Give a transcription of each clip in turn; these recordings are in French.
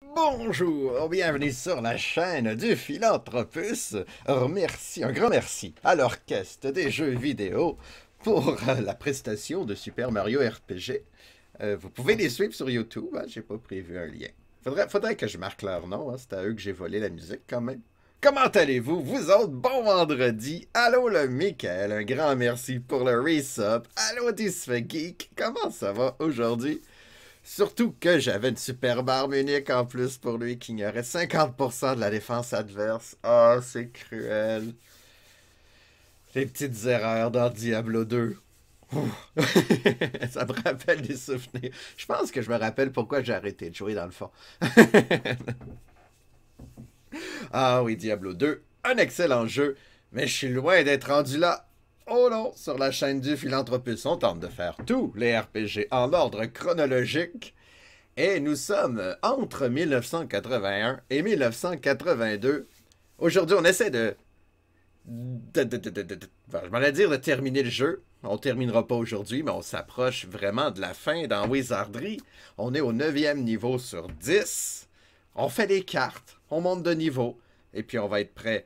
Bonjour, bienvenue sur la chaîne du Philanthropus. Un grand merci à l'orchestre des jeux vidéo pour la prestation de Super Mario RPG. Vous pouvez les suivre sur YouTube, hein, j'ai pas prévu un lien. Faudrait que je marque leur nom, hein, c'est à eux que j'ai volé la musique quand même. Comment allez-vous, vous autres? Bon vendredi! Allô le Michael, un grand merci pour le resub. Allô Geek, comment ça va aujourd'hui? Surtout que j'avais une superbe arme unique en plus pour lui qui ignorait 50% de la défense adverse. Ah, c'est cruel. Les petites erreurs dans Diablo 2. Ça me rappelle des souvenirs. Je pense que je me rappelle pourquoi j'ai arrêté de jouer dans le fond. Ah oui, Diablo 2, un excellent jeu, mais je suis loin d'être rendu là. Oh non, sur la chaîne du Philanthropus, on tente de faire tous les RPG en ordre chronologique. Et nous sommes entre 1981 et 1982. Aujourd'hui, on essaie je m'allais dire de terminer le jeu. On terminera pas aujourd'hui, mais on s'approche vraiment de la fin dans Wizardry. On est au 9e niveau sur 10. On fait des cartes, on monte de niveau, et puis on va être prêt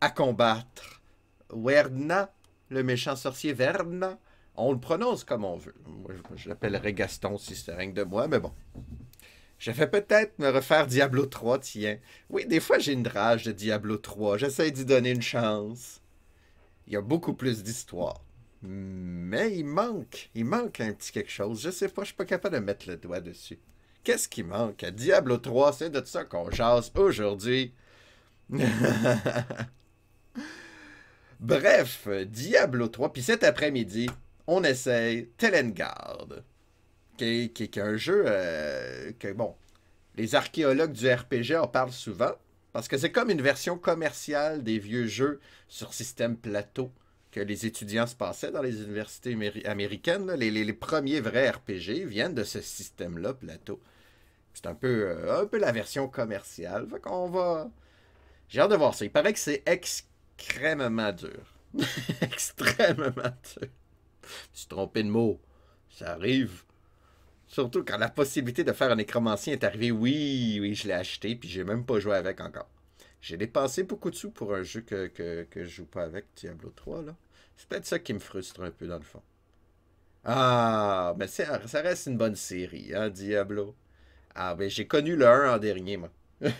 à combattre Werna, le méchant sorcier Verna. On le prononce comme on veut. Moi, je l'appellerais Gaston si c'était rien que de moi, mais bon. Je vais peut-être me refaire Diablo 3, tiens. Oui, des fois j'ai une rage de Diablo 3. J'essaie d'y donner une chance. Il y a beaucoup plus d'histoire. Mais il manque un petit quelque chose. Je sais pas, je suis pas capable de mettre le doigt dessus. Qu'est-ce qui manque à Diablo 3? C'est de ça qu'on jase aujourd'hui. Bref, Diablo 3. Puis cet après-midi, on essaye Telengard. Qui est un jeu que, bon, les archéologues du RPG en parlent souvent, parce que c'est comme une version commerciale des vieux jeux sur système plateau que les étudiants se passaient dans les universités américaines. Les premiers vrais RPG viennent de ce système-là, plateau. C'est un peu la version commerciale. Fait qu'on va... J'ai hâte de voir ça. Il paraît que c'est extrêmement dur. Extrêmement dur. Je suis trompé de mot. Ça arrive. Surtout quand la possibilité de faire un nécromancien est arrivée, oui, je l'ai acheté, puis j'ai même pas joué avec encore. J'ai dépensé beaucoup de sous pour un jeu que je joue pas avec, Diablo 3, là. C'est peut-être ça qui me frustre un peu, dans le fond. Ah, mais ça reste une bonne série, hein, Diablo. Ah, ben j'ai connu le 1 en dernier, moi.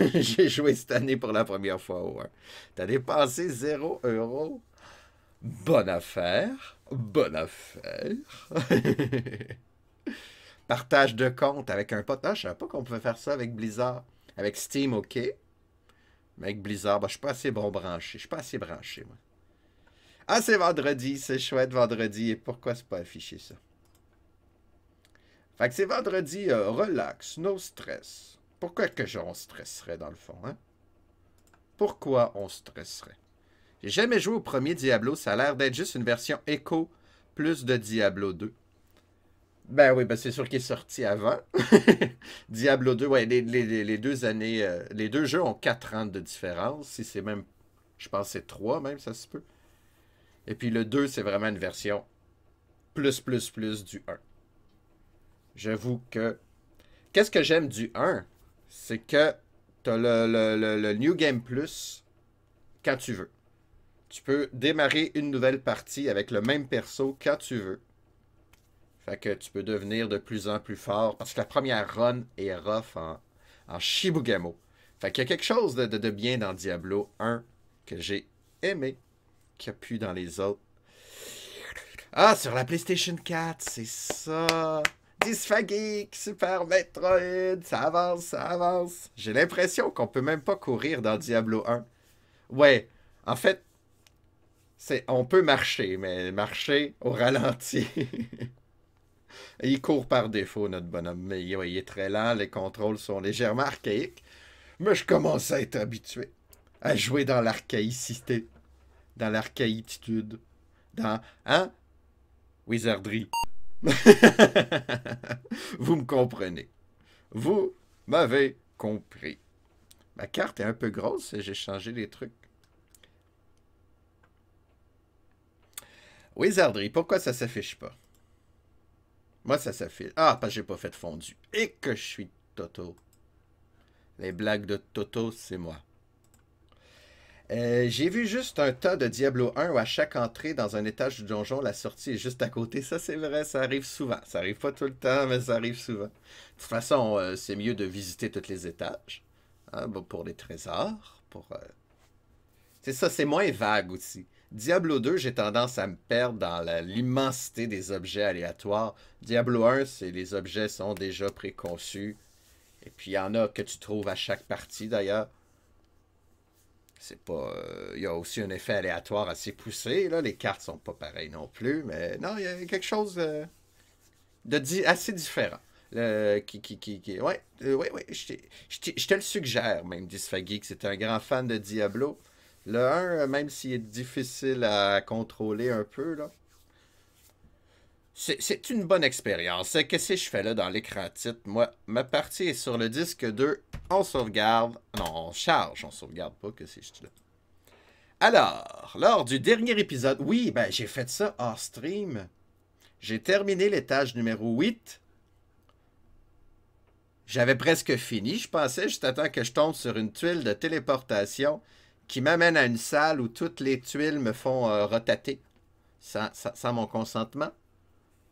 J'ai joué cette année pour la première fois au 1. T'as dépensé 0 €? Bonne affaire. Bonne affaire. Partage de compte avec un pote. Ah, je savais pas qu'on pouvait faire ça avec Blizzard. Avec Steam, ok. Mais avec Blizzard, bah, je suis pas assez bon branché. Je suis pas assez branché, moi. Ah, c'est vendredi. C'est chouette, vendredi. Et pourquoi c'est pas affiché, ça? Fait que c'est vendredi, relax, no stress. Pourquoi que on stresserait, dans le fond, hein? Pourquoi on stresserait? J'ai jamais joué au premier Diablo. Ça a l'air d'être juste une version Echo plus de Diablo 2. Ben oui, ben c'est sûr qu'il est sorti avant. Diablo 2, ouais, les 2 années, les deux jeux ont 4 ans de différence. Si c'est même, je pense que c'est 3 même, ça se peut. Et puis le 2, c'est vraiment une version plus du 1. J'avoue que... Qu'est-ce que j'aime du 1? C'est que t'as le New Game Plus quand tu veux. Tu peux démarrer une nouvelle partie avec le même perso quand tu veux. Fait que tu peux devenir de plus en plus fort. Parce que la première run est rough en Shibugamo. Fait qu'il y a quelque chose de bien dans Diablo 1 que j'ai aimé, qu'il n'y a plus dans les autres. Ah, sur la PlayStation 4, c'est ça. Dysphagique, Super Metroid, ça avance, ça avance. J'ai l'impression qu'on peut même pas courir dans Diablo 1. Ouais, en fait, on peut marcher, mais marcher au ralenti. Il court par défaut, notre bonhomme. Mais il est très lent, les contrôles sont légèrement archaïques. Mais je commence à être habitué à jouer dans l'archaïcité, dans l'archaïtitude, dans... Hein? Wizardry. Vous me comprenez. Vous m'avez compris. Ma carte est un peu grosse, j'ai changé les trucs. Wizardry, pourquoi ça s'affiche pas? Moi, ça s'affiche. Ah, parce que j'ai pas fait fondu. Et que je suis toto. Les blagues de Toto, c'est moi. J'ai vu juste un tas de Diablo 1 où à chaque entrée dans un étage du donjon, la sortie est juste à côté. Ça, c'est vrai, ça arrive souvent. Ça arrive pas tout le temps, mais ça arrive souvent. De toute façon, c'est mieux de visiter tous les étages. Hein, bon, pour les trésors. C'est ça, c'est moins vague aussi. Diablo 2, j'ai tendance à me perdre dans l'immensité des objets aléatoires. Diablo 1, c'est les objets sont déjà préconçus. Et puis il y en a que tu trouves à chaque partie d'ailleurs. C'est pas. Il y a aussi un effet aléatoire assez poussé, là. Les cartes sont pas pareilles non plus, mais non, il y a quelque chose assez différent. Ouais, ouais, ouais, je te le suggère, même, Disfaggy, que c'est un grand fan de Diablo. Le 1, même s'il est difficile à contrôler un peu, là, c'est une bonne expérience. Qu'est-ce que je fais là dans l'écran titre? Moi, ma partie est sur le disque 2. On sauvegarde. Non, on charge. On sauvegarde pas. Que c'est là? Alors, lors du dernier épisode, oui, ben j'ai fait ça hors stream. J'ai terminé l'étage numéro 8. J'avais presque fini, je pensais, juste à temps que je tombe sur une tuile de téléportation qui m'amène à une salle où toutes les tuiles me font rotater sans mon consentement.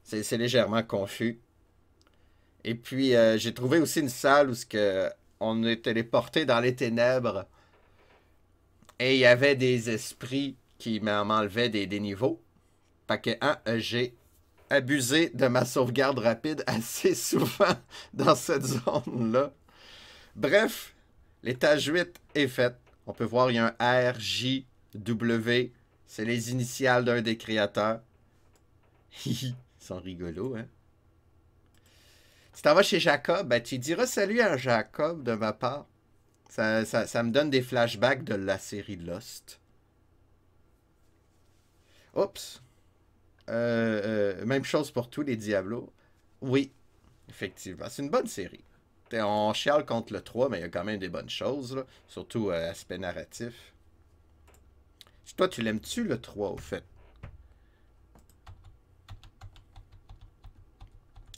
C'est légèrement confus. Et puis, j'ai trouvé aussi une salle où on est téléporté dans les ténèbres. Et il y avait des esprits qui m'enlevaient des niveaux. Fait que, j'ai abusé de ma sauvegarde rapide assez souvent dans cette zone-là. Bref, l'étage 8 est fait. On peut voir, il y a un R, J, W. C'est les initiales d'un des créateurs. Ils sont rigolos, hein? Si t'en vas chez Jacob, ben, tu diras salut à Jacob de ma part. Ça me donne des flashbacks de la série Lost. Oups. Même chose pour tous les Diablos. Oui, effectivement. C'est une bonne série. On chiale contre le 3, mais il y a quand même des bonnes choses. Là. Surtout aspect narratif. Toi, tu l'aimes-tu le 3 au fait?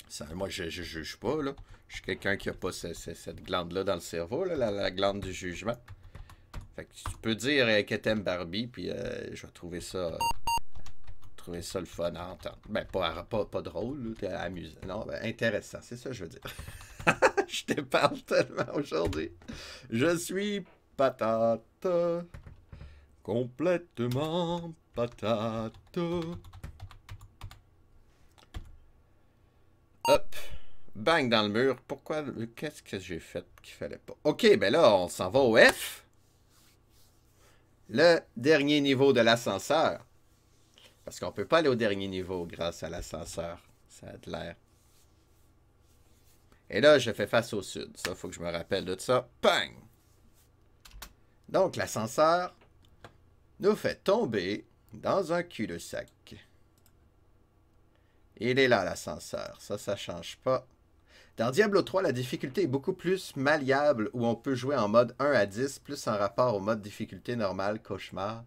Ça, moi, je juge pas, là. Je suis quelqu'un qui a pas cette glande-là dans le cerveau, là, la glande du jugement. Fait que tu peux dire que t'aimes Barbie, puis je vais trouver ça le fun à entendre. Ben, pas drôle, t'es amusant. Non, ben, intéressant, c'est ça que je veux dire. Je te parle tellement aujourd'hui. Je suis patate. Complètement patate. Hop. Bang dans le mur. Pourquoi? Qu'est-ce que j'ai fait qu'il fallait pas? Ok, ben là, on s'en va au F. Le dernier niveau de l'ascenseur. Parce qu'on peut pas aller au dernier niveau grâce à l'ascenseur. Ça a de l'air. Et là, je fais face au sud. Ça, faut que je me rappelle de ça. Bang! Donc, l'ascenseur nous fait tomber dans un cul-de-sac. Il est là, l'ascenseur. Ça change pas. Dans Diablo 3, la difficulté est beaucoup plus malléable où on peut jouer en mode 1 à 10, plus en rapport au mode difficulté normal, cauchemar.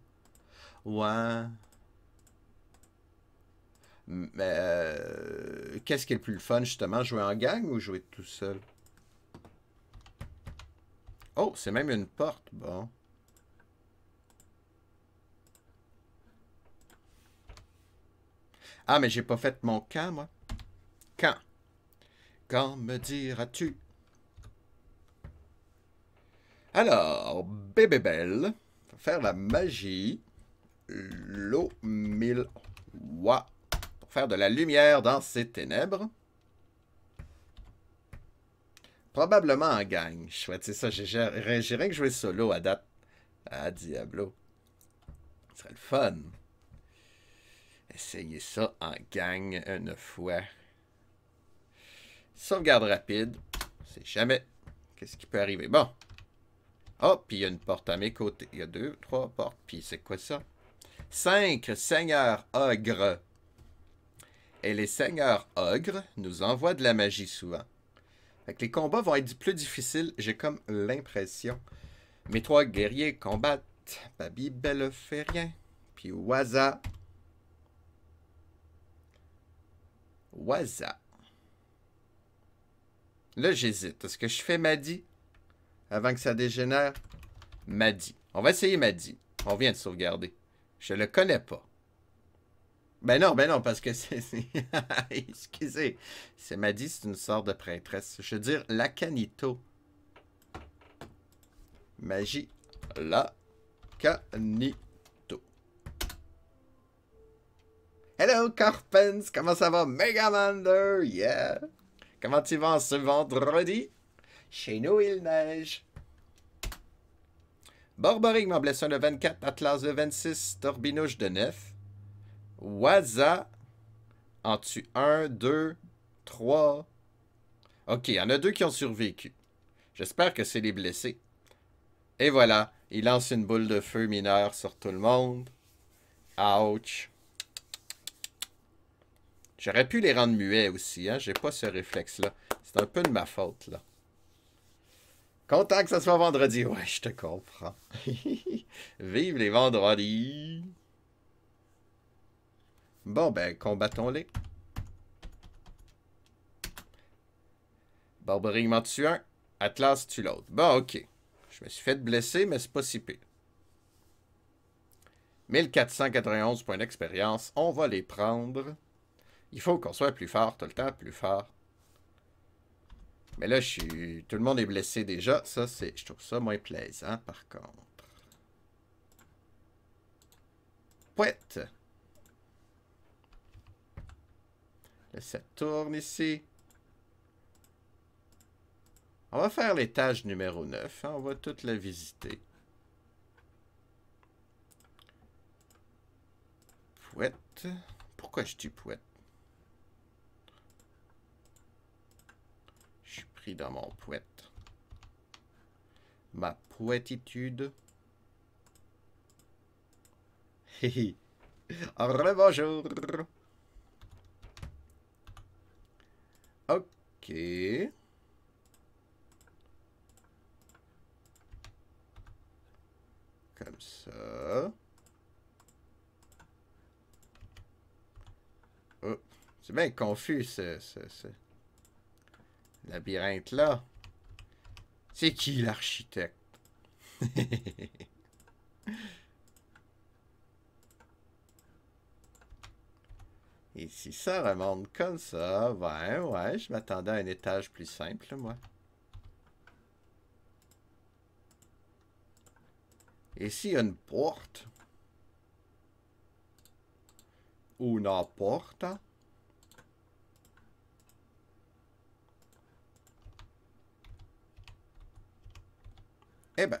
Ouais. Mais qu'est-ce qui est le plus fun, justement? Jouer en gang ou jouer tout seul? Oh, c'est même une porte. Bon. Ah, mais j'ai pas fait mon camp, moi. Quand? Quand me diras-tu? Alors, bébé belle, faire la magie. L'eau mille wa. Pour faire de la lumière dans ces ténèbres. Probablement en gang. Chouette, c'est ça. J'ai rien que jouer solo à date. Ah, Diablo. Ce serait le fun. Essayez ça en gang une fois. Sauvegarde rapide. C'est jamais. Qu'est-ce qui peut arriver? Bon. Oh, puis il y a une porte à mes côtés. Il y a 2, 3 portes. Puis c'est quoi ça? 5 seigneurs ogres. Et les seigneurs ogres nous envoient de la magie souvent. Fait que les combats vont être plus difficiles, j'ai comme l'impression. Mes 3 guerriers combattent. Babybel fait rien. Puis Waza. Waza. Là, j'hésite. Est-ce que je fais Madi? Avant que ça dégénère. Maddy. On va essayer Maddy. On vient de sauvegarder. Je le connais pas. Ben non, parce que c'est... Excusez. C'est Maddy, c'est une sorte de prêtresse. Je veux dire, Lacanito. Magie. Lacanito. Hello, Carpens. Comment ça va? Megamander, yeah. Comment tu vas ce vendredi? Chez nous, il neige. Borborigme en blessure de 24, Atlas de 26, Torbinouche de 9. Waza en tue 1, 2, 3. Ok, il y en a 2 qui ont survécu. J'espère que c'est les blessés. Et voilà, il lance une boule de feu mineure sur tout le monde. Ouch. J'aurais pu les rendre muets aussi, hein. J'ai pas ce réflexe-là. C'est un peu de ma faute, là. Content que ce soit vendredi. Ouais, je te comprends. Vive les vendredis. Bon, ben, combattons-les. Barbarie m'en tue un. Atlas tue l'autre. Bon, ok. Je me suis fait blesser, mais c'est pas si pire. 1491 points d'expérience. On va les prendre. Il faut qu'on soit plus fort tout le temps, plus fort. Mais là, tout le monde est blessé déjà. Ça, je trouve ça moins plaisant, par contre. Pouette. Là, ça tourne ici. On va faire l'étage numéro 9. Hein? On va toute la visiter. Pouette. Pourquoi je dis pouette? Je suis pris dans mon pouette. Ma pouettitude. Hihi. Rebonjour. Ok. Comme ça. Oh. C'est bien confus, ce labyrinthe-là. C'est qui l'architecte? Et si ça remonte comme ça, ouais, je m'attendais à un étage plus simple, moi. Et s'il y a une porte? Una porta? Eh ben.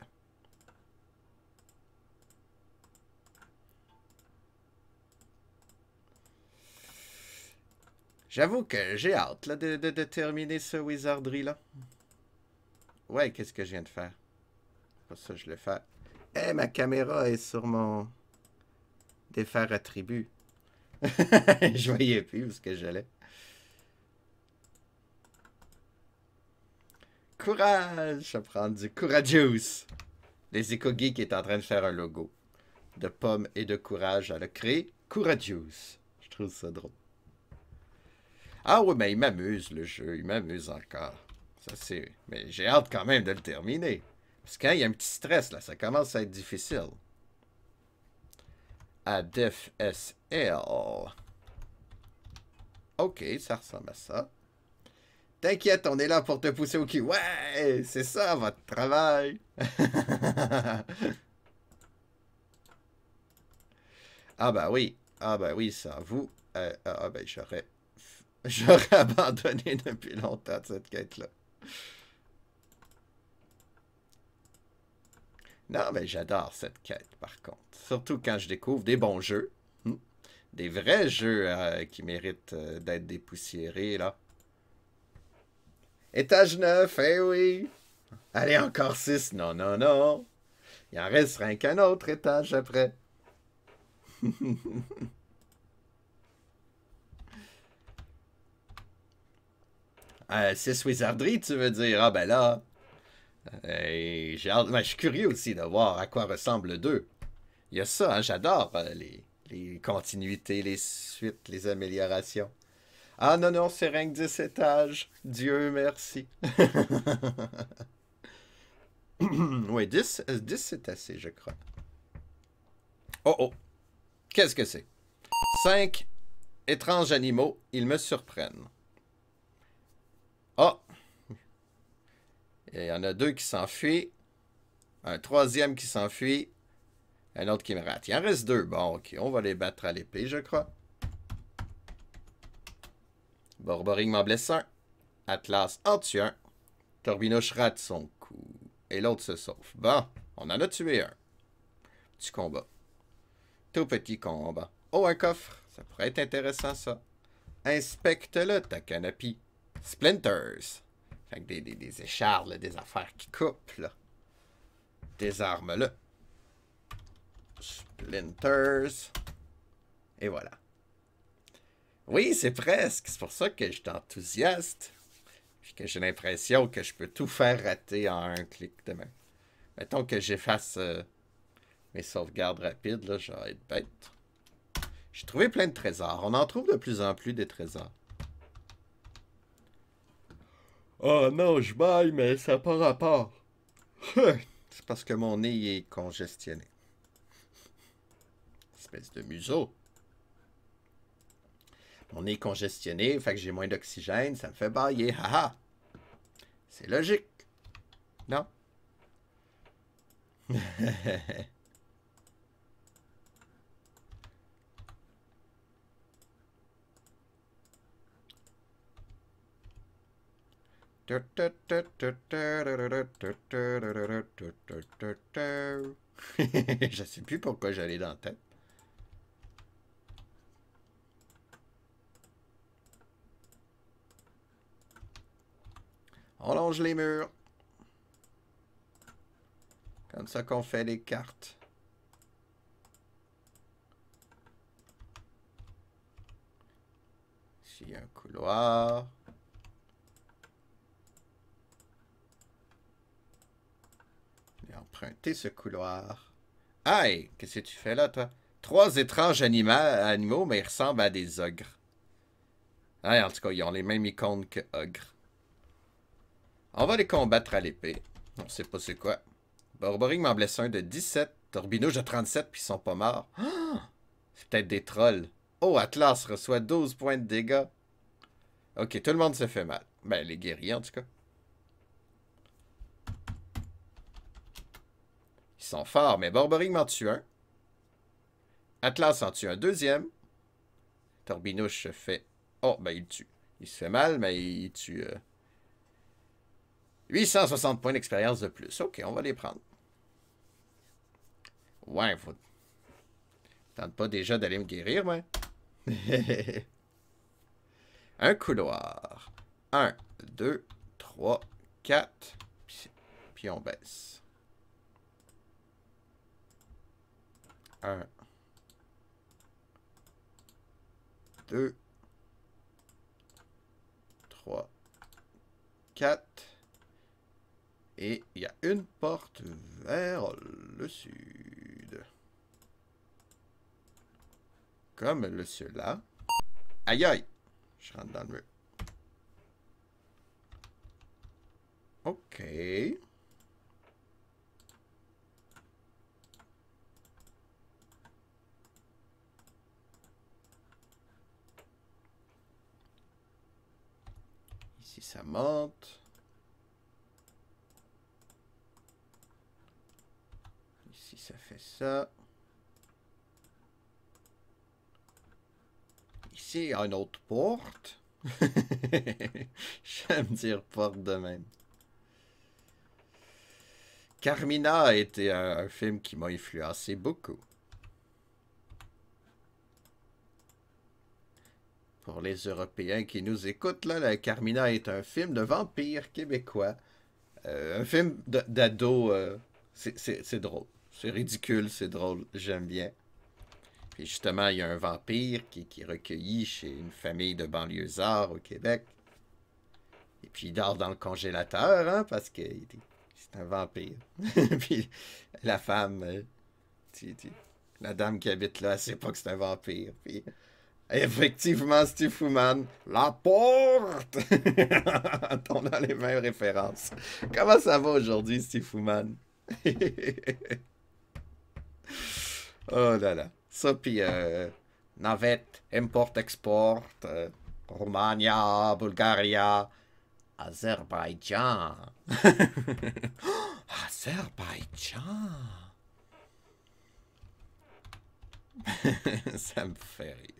J'avoue que j'ai hâte là, de terminer ce wizardry-là. Ouais, qu'est-ce que je viens de faire? Pas ça, je le fais. Eh, ma caméra est sur mon défaire attribut. Je voyais plus où ce que j'allais. Courage! Je vais prendre du Courageous. Les éco-geeks est en train de faire un logo de pommes et de courage à le créer. Courageous. Je trouve ça drôle. Ah ouais, mais il m'amuse le jeu. Il m'amuse encore. Ça c'est. Mais j'ai hâte quand même de le terminer. Parce qu'il y a un petit stress là, ça commence à être difficile. À Def SL. Ok, ça ressemble à ça. T'inquiète, on est là pour te pousser au cul. Ouais, c'est ça votre travail. Ah bah oui, ça vous. Ben j'aurais abandonné depuis longtemps cette quête-là. Non, mais j'adore cette quête, par contre. Surtout quand je découvre des bons jeux. Des vrais jeux qui méritent d'être dépoussiérés, là. Étage 9, eh oui. Allez, encore 6. Non, non, non. Il en reste rien qu'un autre étage après. 6 wizardry, tu veux dire? Ah ben là. J'ai hâte. Ben, je suis curieux aussi de voir à quoi ressemble le 2. Il y a ça, hein, j'adore les continuités, les suites, les améliorations. Ah non, non, c'est rien que 10 étages. Dieu merci. Oui, 10, 10 c'est assez, je crois. Oh oh! Qu'est-ce que c'est? 5 étranges animaux, ils me surprennent. Oh! Il y en a 2 qui s'enfuient. Un troisième qui s'enfuit. Un autre qui me rate. Il en reste 2. Bon, ok, on va les battre à l'épée, je crois. Borboring m'en blesse un. Atlas en tue un. Torbinouche rate son coup. Et l'autre se sauve. Bon, on en a tué un. Petit combat. Tout petit combat. Oh, un coffre. Ça pourrait être intéressant, ça. Inspecte-le, ta canopie. Splinters. Fait que des échardes, là, des affaires qui coupent, là. Désarme-le. Splinters. Et voilà. Oui, c'est presque. C'est pour ça que je suis enthousiaste. Puis que j'ai l'impression que je peux tout faire rater en un clic de main. Mettons que j'efface mes sauvegardes rapides, là, je vais être bête. J'ai trouvé plein de trésors. On en trouve de plus en plus des trésors. Oh non, je baille, mais ça n'a pas rapport. C'est parce que mon nez est congestionné. Espèce de museau. Mon nez est congestionné, fait que j'ai moins d'oxygène, ça me fait bailler. Haha! C'est logique. Non? Je sais plus pourquoi j'allais dans la tête. On longe les murs. Comme ça qu'on fait les cartes. Ici, il y a un couloir. J'ai emprunté ce couloir. Aïe, qu'est-ce que tu fais là, toi? 3 étranges animaux, mais ils ressemblent à des ogres. Ah, en tout cas, ils ont les mêmes icônes que ogres. On va les combattre à l'épée. On sait pas c'est quoi. Borboring m'en blesse un de 17. Torbinouche de 37, puis ils sont pas morts. Oh, c'est peut-être des trolls. Oh, Atlas reçoit 12 points de dégâts. Ok, tout le monde se fait mal. Ben, les guerriers, en tout cas. Ils sont forts, mais Borboring m'en tue un. Atlas en tue un deuxième. Torbinouche fait... Oh, ben il tue. Il se fait mal, mais il tue... 860 points d'expérience de plus. Ok, on va les prendre. Ouais, faut... Tente pas déjà d'aller me guérir, moi. Un couloir. 1, 2, 3, 4. Puis on baisse. 1, 2, 3, 4. Et il y a une porte vers le sud. Comme le ceux-là. Aïe aïe! Je rentre dans le mur. OK. Ici, ça monte. Ici, ça fait ça. Ici, il y a une autre porte. J'aime dire porte de même. Carmina a été un film qui m'a influencé beaucoup. Pour les Européens qui nous écoutent, là, la Carmina est un film de vampire québécois. Un film d'ado. C'est drôle. C'est ridicule, c'est drôle. J'aime bien. Puis justement, il y a un vampire qui est recueilli chez une famille de banlieusards au Québec. Et puis il dort dans le congélateur, hein, parce que c'est un vampire. Puis la femme, la dame qui habite là, elle sait pas que c'est un vampire. Puis Effectivement, Steve Fuman. La porte! On a les mêmes références. Comment ça va aujourd'hui, Steve Fuman? Oh là là. Ça, puis navette, import-export, Romania, Bulgaria, Azerbaïdjan. Azerbaïdjan. Ça me fait rire.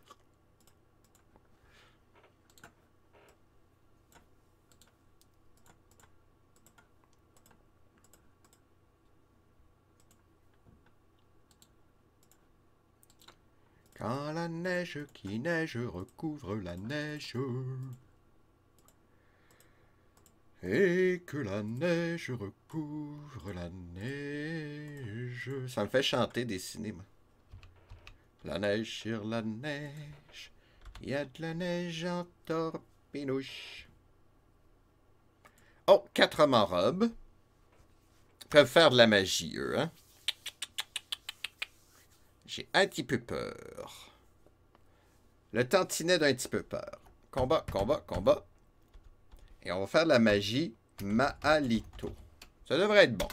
Quand la neige qui neige recouvre la neige, et que la neige recouvre la neige. Ça me fait chanter des cinémas. La neige sur la neige, il y a de la neige en torpinouche. Oh, 4 hommes en robe. Ils peuvent faire de la magie, eux, hein? J'ai un petit peu peur. Le tantinet d'un petit peu peur. Combat, combat, combat. Et on va faire de la magie Maalito. Ça devrait être bon.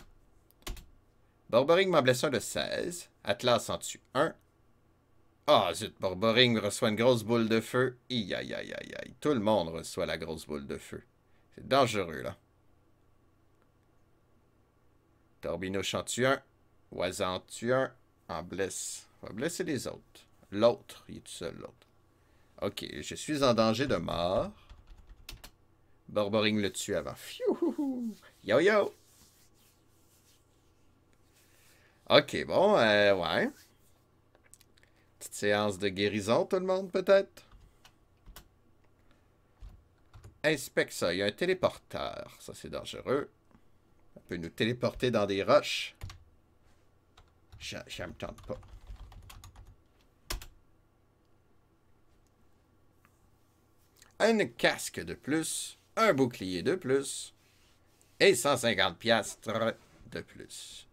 Borboring m'en blesse un de 16. Atlas en tue 1. Ah, zut, Borboring reçoit une grosse boule de feu. Aïe, aïe, aïe, aïe, aïe. Tout le monde reçoit la grosse boule de feu. C'est dangereux, là. Torbinouche en tue 1. Oiseau en tue 1. En blesse. On va blesser les autres. L'autre, il est tout seul, l'autre. Ok, je suis en danger de mort. Borboring le tue avant. Fiou! Yo yo! Ok, bon, ouais. Petite séance de guérison, tout le monde, peut-être? Inspecte ça. Il y a un téléporteur. Ça, c'est dangereux. Ça peut nous téléporter dans des roches. Ça me tente pas. Un casque de plus. Un bouclier de plus. Et 150 piastres de plus.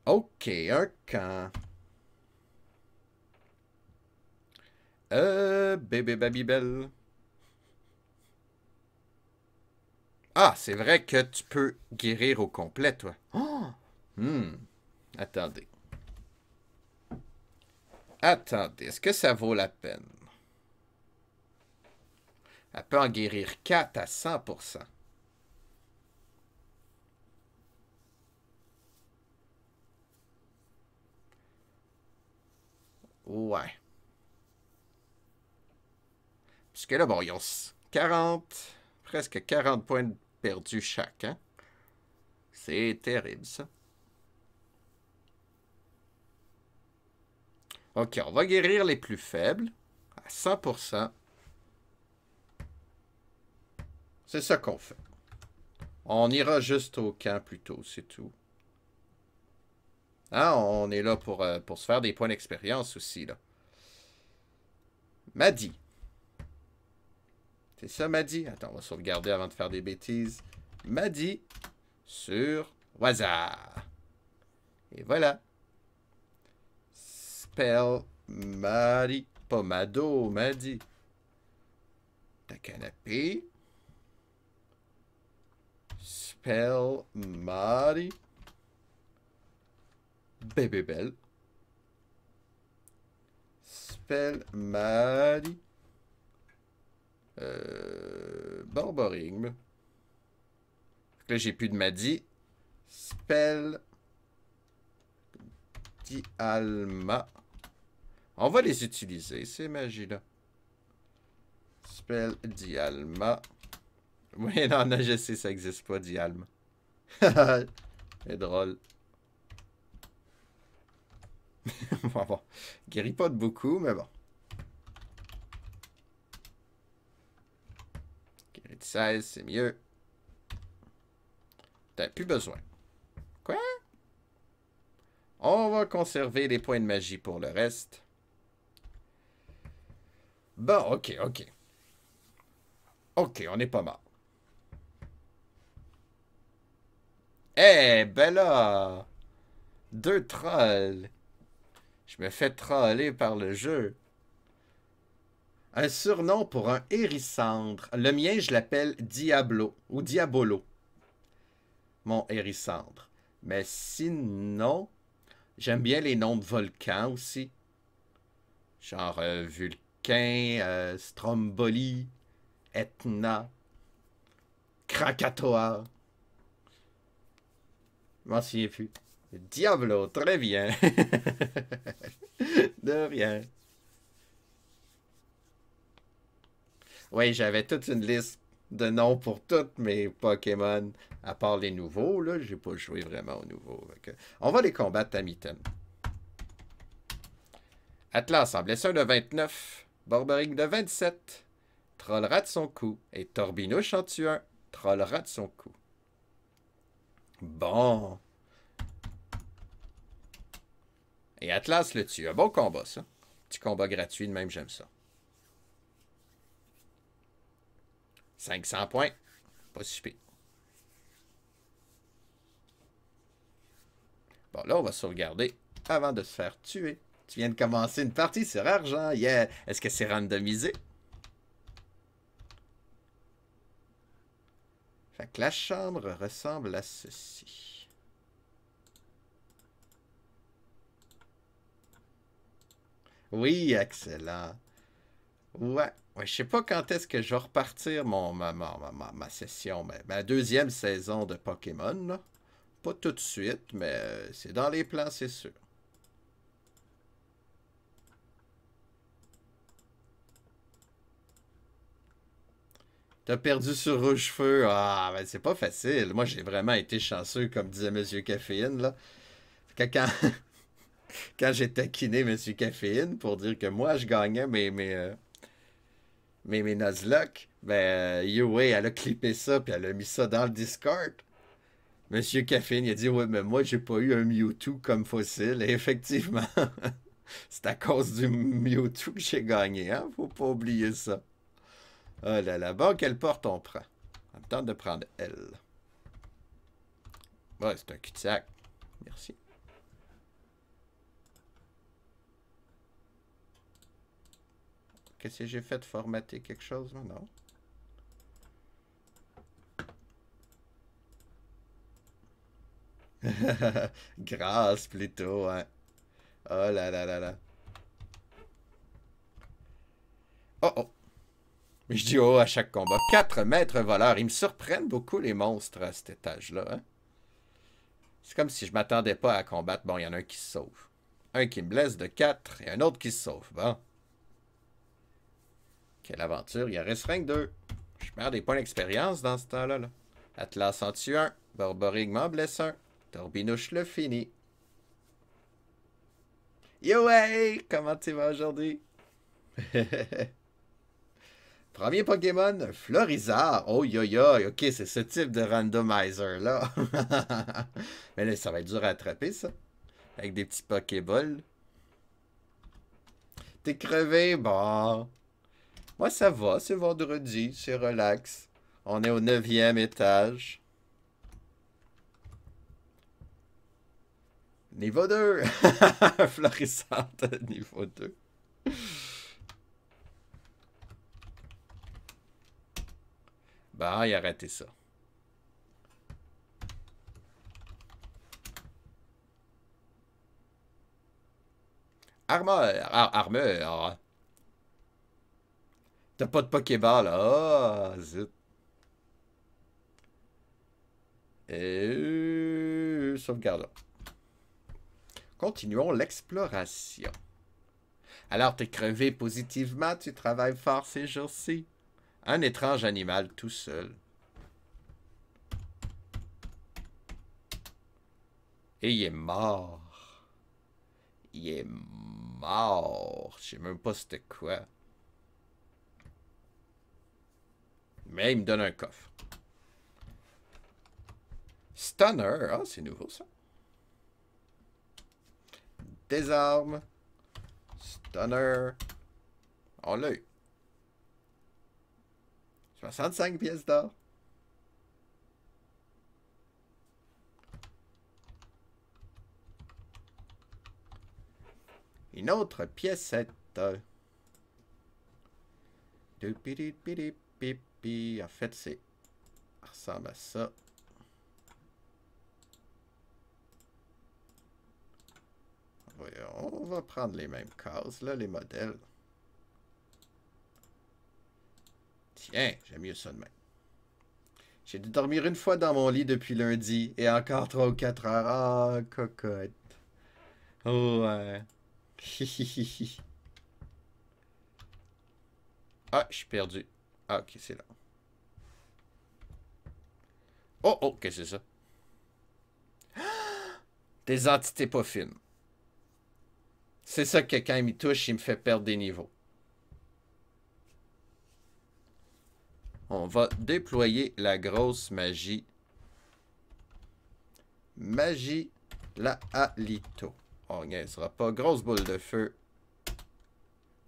Ok, un camp. Bébé Babybel. Ah, c'est vrai que tu peux guérir au complet, toi. Oh! Attendez. Attendez, est-ce que ça vaut la peine? Elle peut en guérir 4 à 100%. Ouais. Puisque là, bon, ils ont 40, presque 40 points perdus chaque, hein? C'est terrible, ça. Ok, on va guérir les plus faibles à 100%. C'est ça qu'on fait. On ira juste au camp plus tôt, c'est tout. Ah, on est là pour se faire des points d'expérience aussi, là. Maddy. C'est ça, Maddy? Attends, on va sauvegarder avant de faire des bêtises. Maddy sur Waza. Et voilà. Spell Maddy. Pomado, Maddy. Ta canapé. Spell Maddy. Bébé Belle. Spell Maddy. Borboring. Là, j'ai plus de Maddy. Spell Dialma. On va les utiliser, ces magies-là. Spell Dialma. Oui, non, non, je sais, ça n'existe pas, Dialma. C'est drôle. Bon, guérit pas de beaucoup, mais bon. Guérit de 16, c'est mieux. T'as plus besoin. Quoi? On va conserver les points de magie pour le reste. Bon, ok, ok. Ok, on n'est pas mort. Eh, ben là! 2 trolls. Je me fais troller par le jeu. Un surnom pour un hérissandre. Le mien, je l'appelle Diablo ou Diabolo. Mon hérissandre. Mais sinon, j'aime bien les noms de volcans aussi. Genre Vulcain, Stromboli, Etna, Krakatoa. Je m'en souviens plus. Diablo, très bien. De rien. Oui, j'avais toute une liste de noms pour tous mes Pokémon. À part les nouveaux, là, j'ai pas joué vraiment aux nouveaux. On va les combattre à mi-temps. Atlas en blessure de 29, Borboric de 27, Trollrat de son coup, et Torbinouche en tue un, Trollrat de son coup. Bon. Et Atlas le tue. Un bon combat, ça. Petit combat gratuit, de même, j'aime ça. 500 points. Pas super. Bon, là, on va sauvegarder avant de se faire tuer. Tu viens de commencer une partie sur argent. Yeah! Est-ce que c'est randomisé? Fait que la chambre ressemble à ceci. Oui, excellent. Ouais. Ouais, je sais pas quand est-ce que je vais repartir ma session, mais ma deuxième saison de Pokémon, là. Pas tout de suite, mais c'est dans les plans, c'est sûr. T'as perdu sur Rouge-Feu. Ah, ben c'est pas facile. Moi, j'ai vraiment été chanceux, comme disait Monsieur Caféine, là. Quand, quand j'ai taquiné Monsieur Caféine pour dire que moi, je gagnais mes Nuzlocke, ben, Yue, elle a clippé ça, puis elle a mis ça dans le Discord. Monsieur Caféine, il a dit, ouais, mais moi, j'ai pas eu un Mewtwo comme fossile. Et effectivement, c'est à cause du Mewtwo que j'ai gagné, hein? Faut pas oublier ça. Oh là là, bon, quelle porte on prend? On me tente de prendre elle. Ouais, c'est un cul-de-sac. Merci. Qu'est-ce que j'ai fait de formater quelque chose? Non. Grâce plutôt, hein. Oh là là là là. Oh oh. Mais je dis oh à chaque combat. 4 maîtres voleurs. Ils me surprennent beaucoup les monstres à cet étage-là, hein. C'est comme si je m'attendais pas à combattre. Bon, il y en a un qui se sauve. Un qui me blesse de 4 et un autre qui se sauve. Bon. Quelle aventure. Il en reste rien que 2. Je perds des points d'expérience dans ce temps-là. Là. Atlas en tue un. Borborig m'en blesse un. Torbinouche le finit. Yo hey! Comment tu vas aujourd'hui? Premier Pokémon, Florizard. Oh yo yo, ok, c'est ce type de randomizer là. Mais là, ça va être dur à attraper ça. Avec des petits Pokéballs. T'es crevé? Bon. Moi ça va, c'est vendredi, c'est relax. On est au 9e étage. Niveau 2. Florizard niveau 2. Bon, il a raté ça. Armeur. Armeur. T'as pas de Pokéball. Ah, zut. Sauvegarde. Continuons l'exploration. Alors, t'es crevé positivement, tu travailles fort ces jours-ci. Un étrange animal tout seul. Et il est mort. Il est mort. Je sais même pas c'était quoi. Mais il me donne un coffre. Stunner. Ah, c'est nouveau ça. Désarme. Stunner. On l'a eu. 65 pièces d'or. Une autre piécette. En fait, c'est... Ça ressemble à ça. On va prendre les mêmes cases, là, les modèles. Tiens, j'aime mieux ça de même. J'ai dû dormir une fois dans mon lit depuis lundi et encore 3 ou 4 heures. Ah, cocotte. Oh, ouais. Ah, je suis perdu. Ah, ok, c'est là. Oh, oh, qu'est-ce que c'est ça? Des entités pas fines. C'est ça que quand il m'y touche, il me fait perdre des niveaux. On va déployer la grosse magie. Magie la Alito. On niaisera pas. Grosse boule de feu.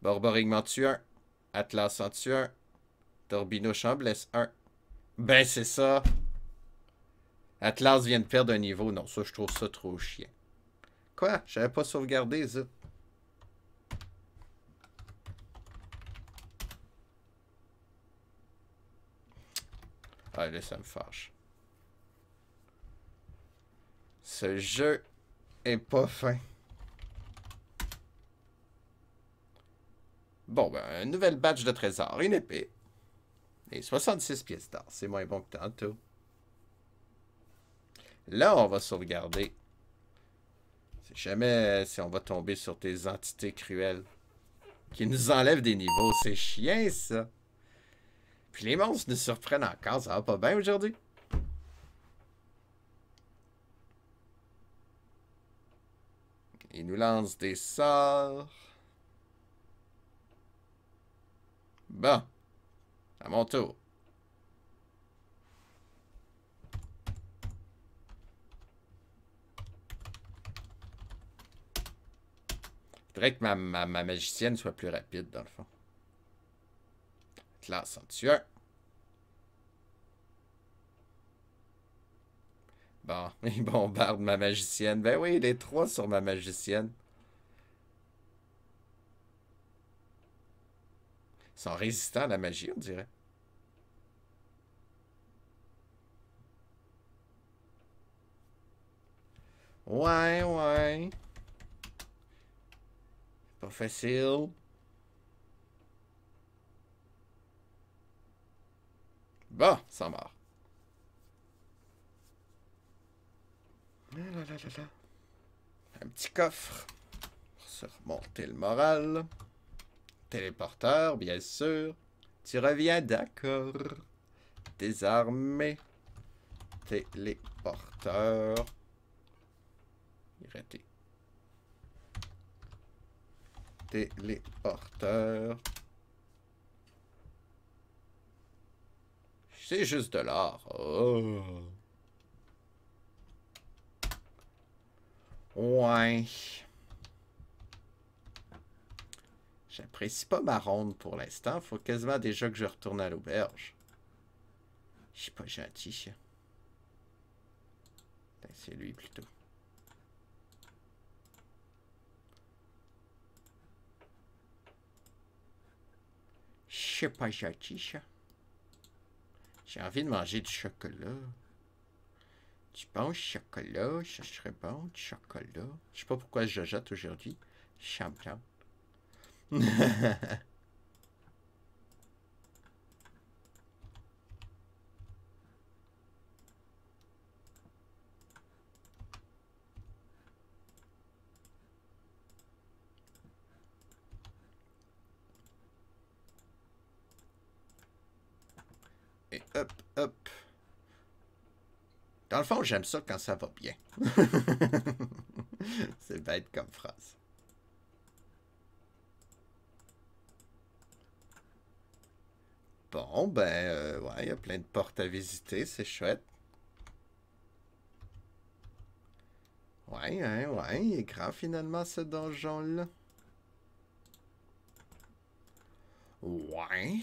Borborigme en tue un. Atlas en tue un. Torbinouche en blesse un. Ben c'est ça. Atlas vient de perdre un niveau. Non, ça je trouve ça trop chiant. Quoi? J'avais pas sauvegardé ça. Ah là ça me fâche. Ce jeu est pas fin. Bon, ben, un nouvel badge de trésor, une épée. Et 66 pièces d'or. C'est moins bon que tantôt. Là, on va sauvegarder. C'est jamais si on va tomber sur des entités cruelles. Qui nous enlèvent des niveaux. C'est chiant, ça. Puis les monstres nous surprennent encore. Ça va pas bien aujourd'hui? Ils nous lancent des sorts. Bon. À mon tour. Faudrait que ma magicienne soit plus rapide, dans le fond. Classe en tue un. Bon, ils bombardent ma magicienne. Ben oui, les 3 sur ma magicienne. Ils sont résistants à la magie, on dirait. Ouais, ouais. Pas facile. Bon, ça marche. Un petit coffre. Pour se remonter le moral. Téléporteur, bien sûr. Tu reviens, d'accord. Désarmé. Téléporteur. Irrité. Téléporteur. C'est juste de l'art. Oh. Ouais. J'apprécie pas ma ronde pour l'instant. Faut quasiment déjà que je retourne à l'auberge. Je suis pas gentil. C'est lui plutôt. Je suis pas gentil. J'ai envie de manger du chocolat. Tu penses chocolat? Ça serait bon, du chocolat. Je sais pas pourquoi je jette aujourd'hui. Champion. Et hop, hop. Dans le fond, j'aime ça quand ça va bien. C'est bête comme phrase. Bon, ben, ouais, il y a plein de portes à visiter, c'est chouette. Ouais, ouais, il est grand finalement ce donjon-là. Ouais.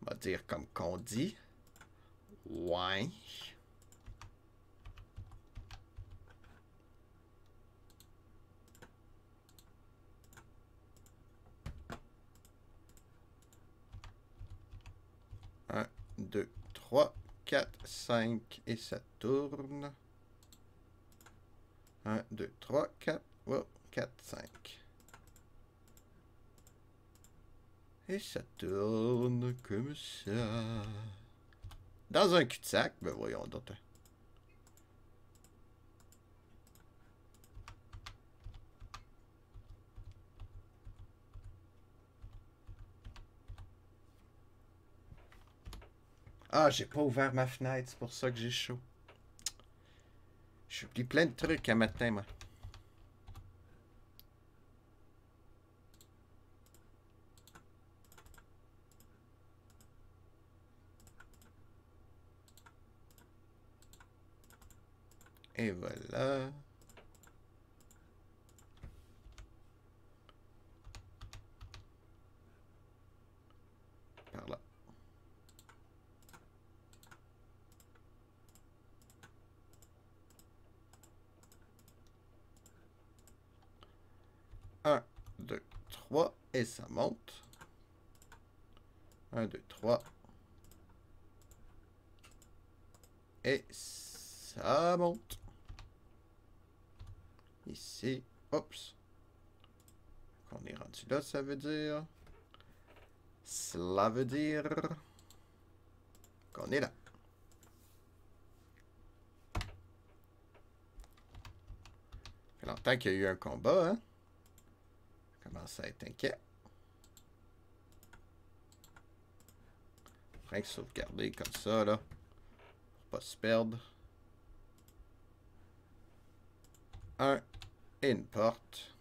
On va dire comme qu'on dit. Ouais. 2, 3, 4, 5. Et ça tourne. 1, 2, 3, 4. Oh, 4, 5. Et ça tourne comme ça. Dans un cul-de-sac. Ben voyons donc. Ah, j'ai pas ouvert ma fenêtre, c'est pour ça que j'ai chaud. J'oublie plein de trucs à matin, moi. Et voilà. Par là. Un, 2, 3. Et ça monte. 1, 2, 3. Et ça monte. Ici. Oups. On est rendu là, ça veut dire. Cela veut dire qu'on est là. Ça fait longtemps qu'il y a eu un combat, hein? Je commence à être inquiet. Rien que sauvegarder comme ça, là. Pour pas se perdre. Un et une porte.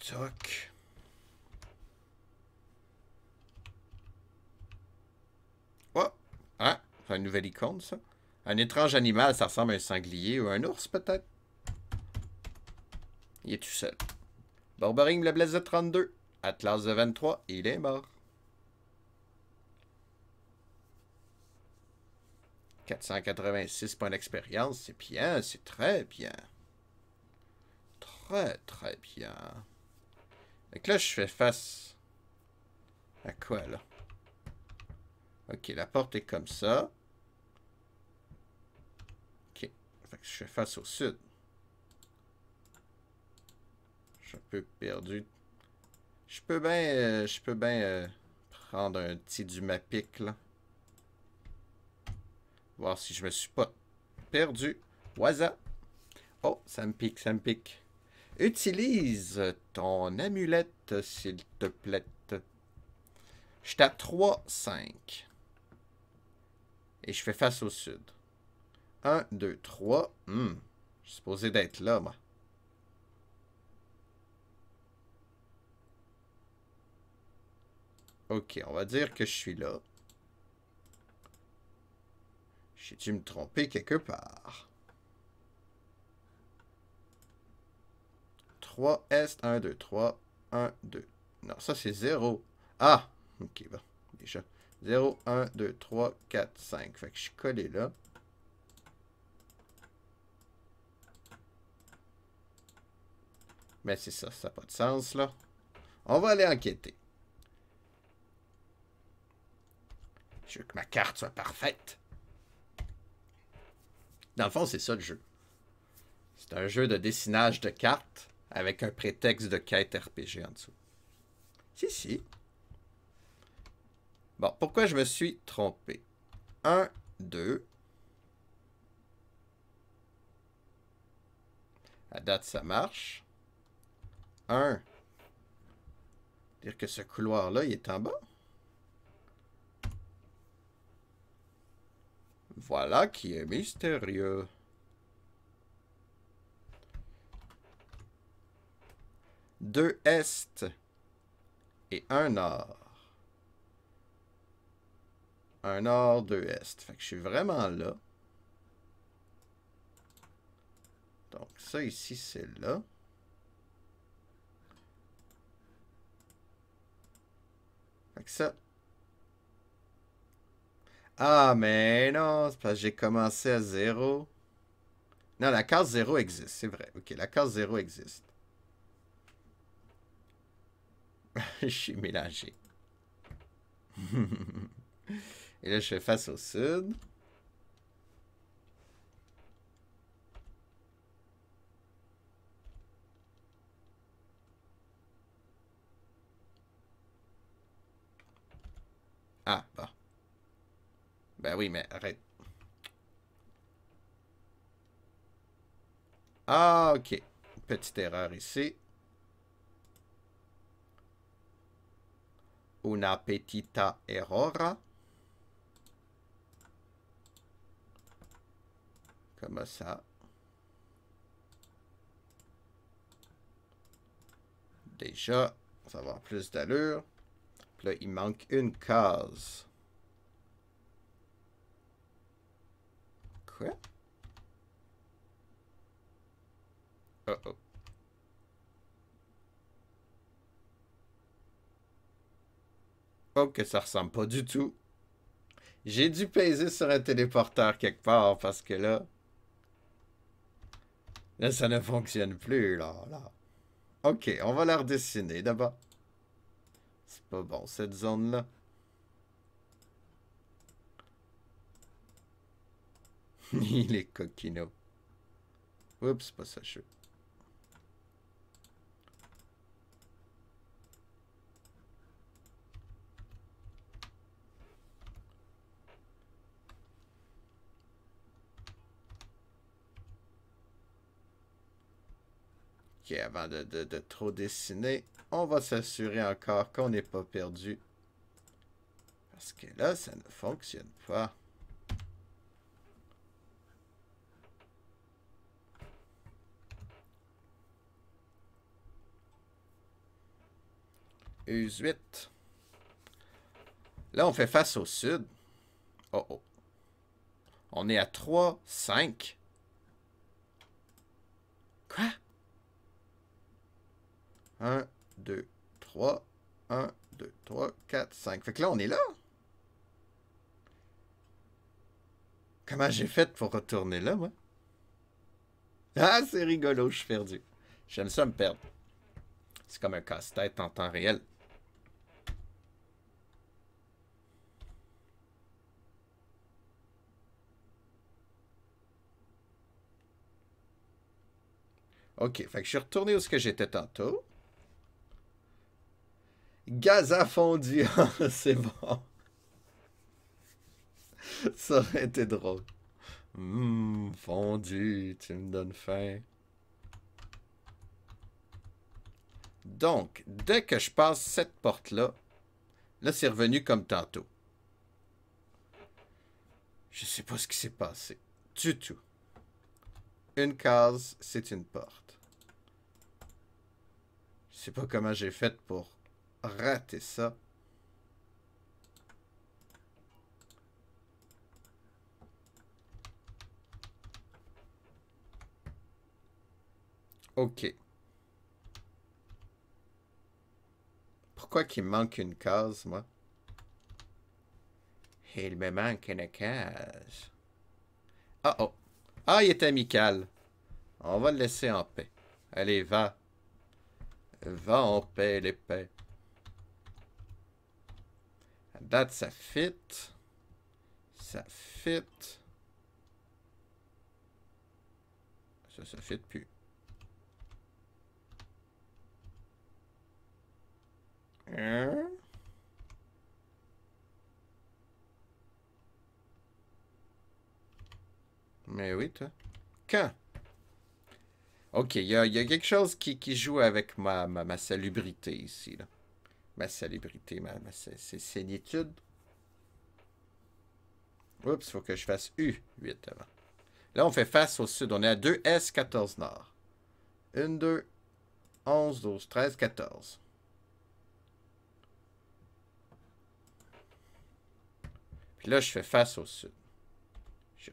Toc. Oh! Ah! C'est une nouvelle icône, ça. Un étrange animal, ça ressemble à un sanglier ou un ours, peut-être? Il est tout seul. Borbering le blesse de 32. Atlas de 23. Il est mort. 486 points d'expérience. C'est bien, c'est très bien. Très, très bien. Donc là, je fais face à quoi, là? Ok, la porte est comme ça. Ok. Fait que je fais face au sud. Je suis un peu perdu. Je peux bien prendre un petit du Mapic, là. Voir si je me suis pas perdu. Waza. Oh, ça me pique, ça me pique. Utilise ton amulette, s'il te plaît. Je suis à 3, 5. Et je fais face au sud. 1, 2, 3. Je suis supposé d'être là, moi. Ok, on va dire que je suis là. J'ai dû me tromper quelque part. 3 Est, 1, 2, 3. 1, 2. Non, ça c'est 0. Ah! Ok, bon, déjà. 0, 1, 2, 3, 4, 5. Fait que je suis collé là. Mais c'est ça, ça n'a pas de sens, là. On va aller enquêter. Je veux que ma carte soit parfaite. Dans le fond, c'est ça le jeu. C'est un jeu de dessinage de cartes avec un prétexte de quête RPG en dessous. Si, si. Bon, pourquoi je me suis trompé? 1, 2. À date, ça marche. 1. Dire que ce couloir-là, il est en bas. Voilà qui est mystérieux. Deux Est et un Nord. Un Nord, deux Est. Fait que je suis vraiment là. Donc ça ici, c'est là. Fait que ça... Ah, mais non, c'est parce que j'ai commencé à 0. Non, la case 0 existe, c'est vrai. Ok, la case 0 existe. Je suis mélangé. Et là, je fais face au sud. Ah, bon. Ben oui, mais arrête. Ah, ok. Petite erreur ici. Una petita errora. Comme ça. Déjà, ça va avoir plus d'allure. Puis là, il manque une case. Quoi? Oh oh. Oh, que ça ressemble pas du tout. J'ai dû peser sur un téléporteur quelque part parce que là... Là, ça ne fonctionne plus, là. Ok, on va la redessiner d'abord. C'est pas bon, cette zone-là. Il est coquino. Oups, pas ça, je... Ok, avant de trop dessiner, on va s'assurer encore qu'on n'est pas perdu. Parce que là, ça ne fonctionne pas. Use 8. Là, on fait face au sud. Oh oh. On est à 3, 5. Quoi? 1, 2, 3. 1, 2, 3, 4, 5. Fait que là, on est là. Comment j'ai fait pour retourner là, moi? Ah, c'est rigolo, je suis perdu. J'aime ça me perdre. C'est comme un casse-tête en temps réel. Ok, fait que je suis retourné où ce que j'étais tantôt. Gaz à fondu, c'est bon. Ça aurait été drôle. Fondu, tu me donnes faim. Donc, dès que je passe cette porte-là, là, c'est revenu comme tantôt. Je sais pas ce qui s'est passé. Du tout. Une case, c'est une porte. Je sais pas comment j'ai fait pour rater ça. Ok. Pourquoi qu'il me manque une case, moi? Il me manque une case. Ah oh. Ah, il est amical. On va le laisser en paix. Allez, va. Va en paix, l'épée. À date, ça fit. Ça fit. Ça fit plus. Hein? Mais oui, toi. Quand? Ok, il y a quelque chose qui joue avec ma salubrité ici, là. Ma salubrité, ma sénitude. Oups, il faut que je fasse U8 avant. Là, on fait face au sud. On est à 2S, 14 nord. 1, 2, 11, 12, 13, 14. Puis là, je fais face au sud.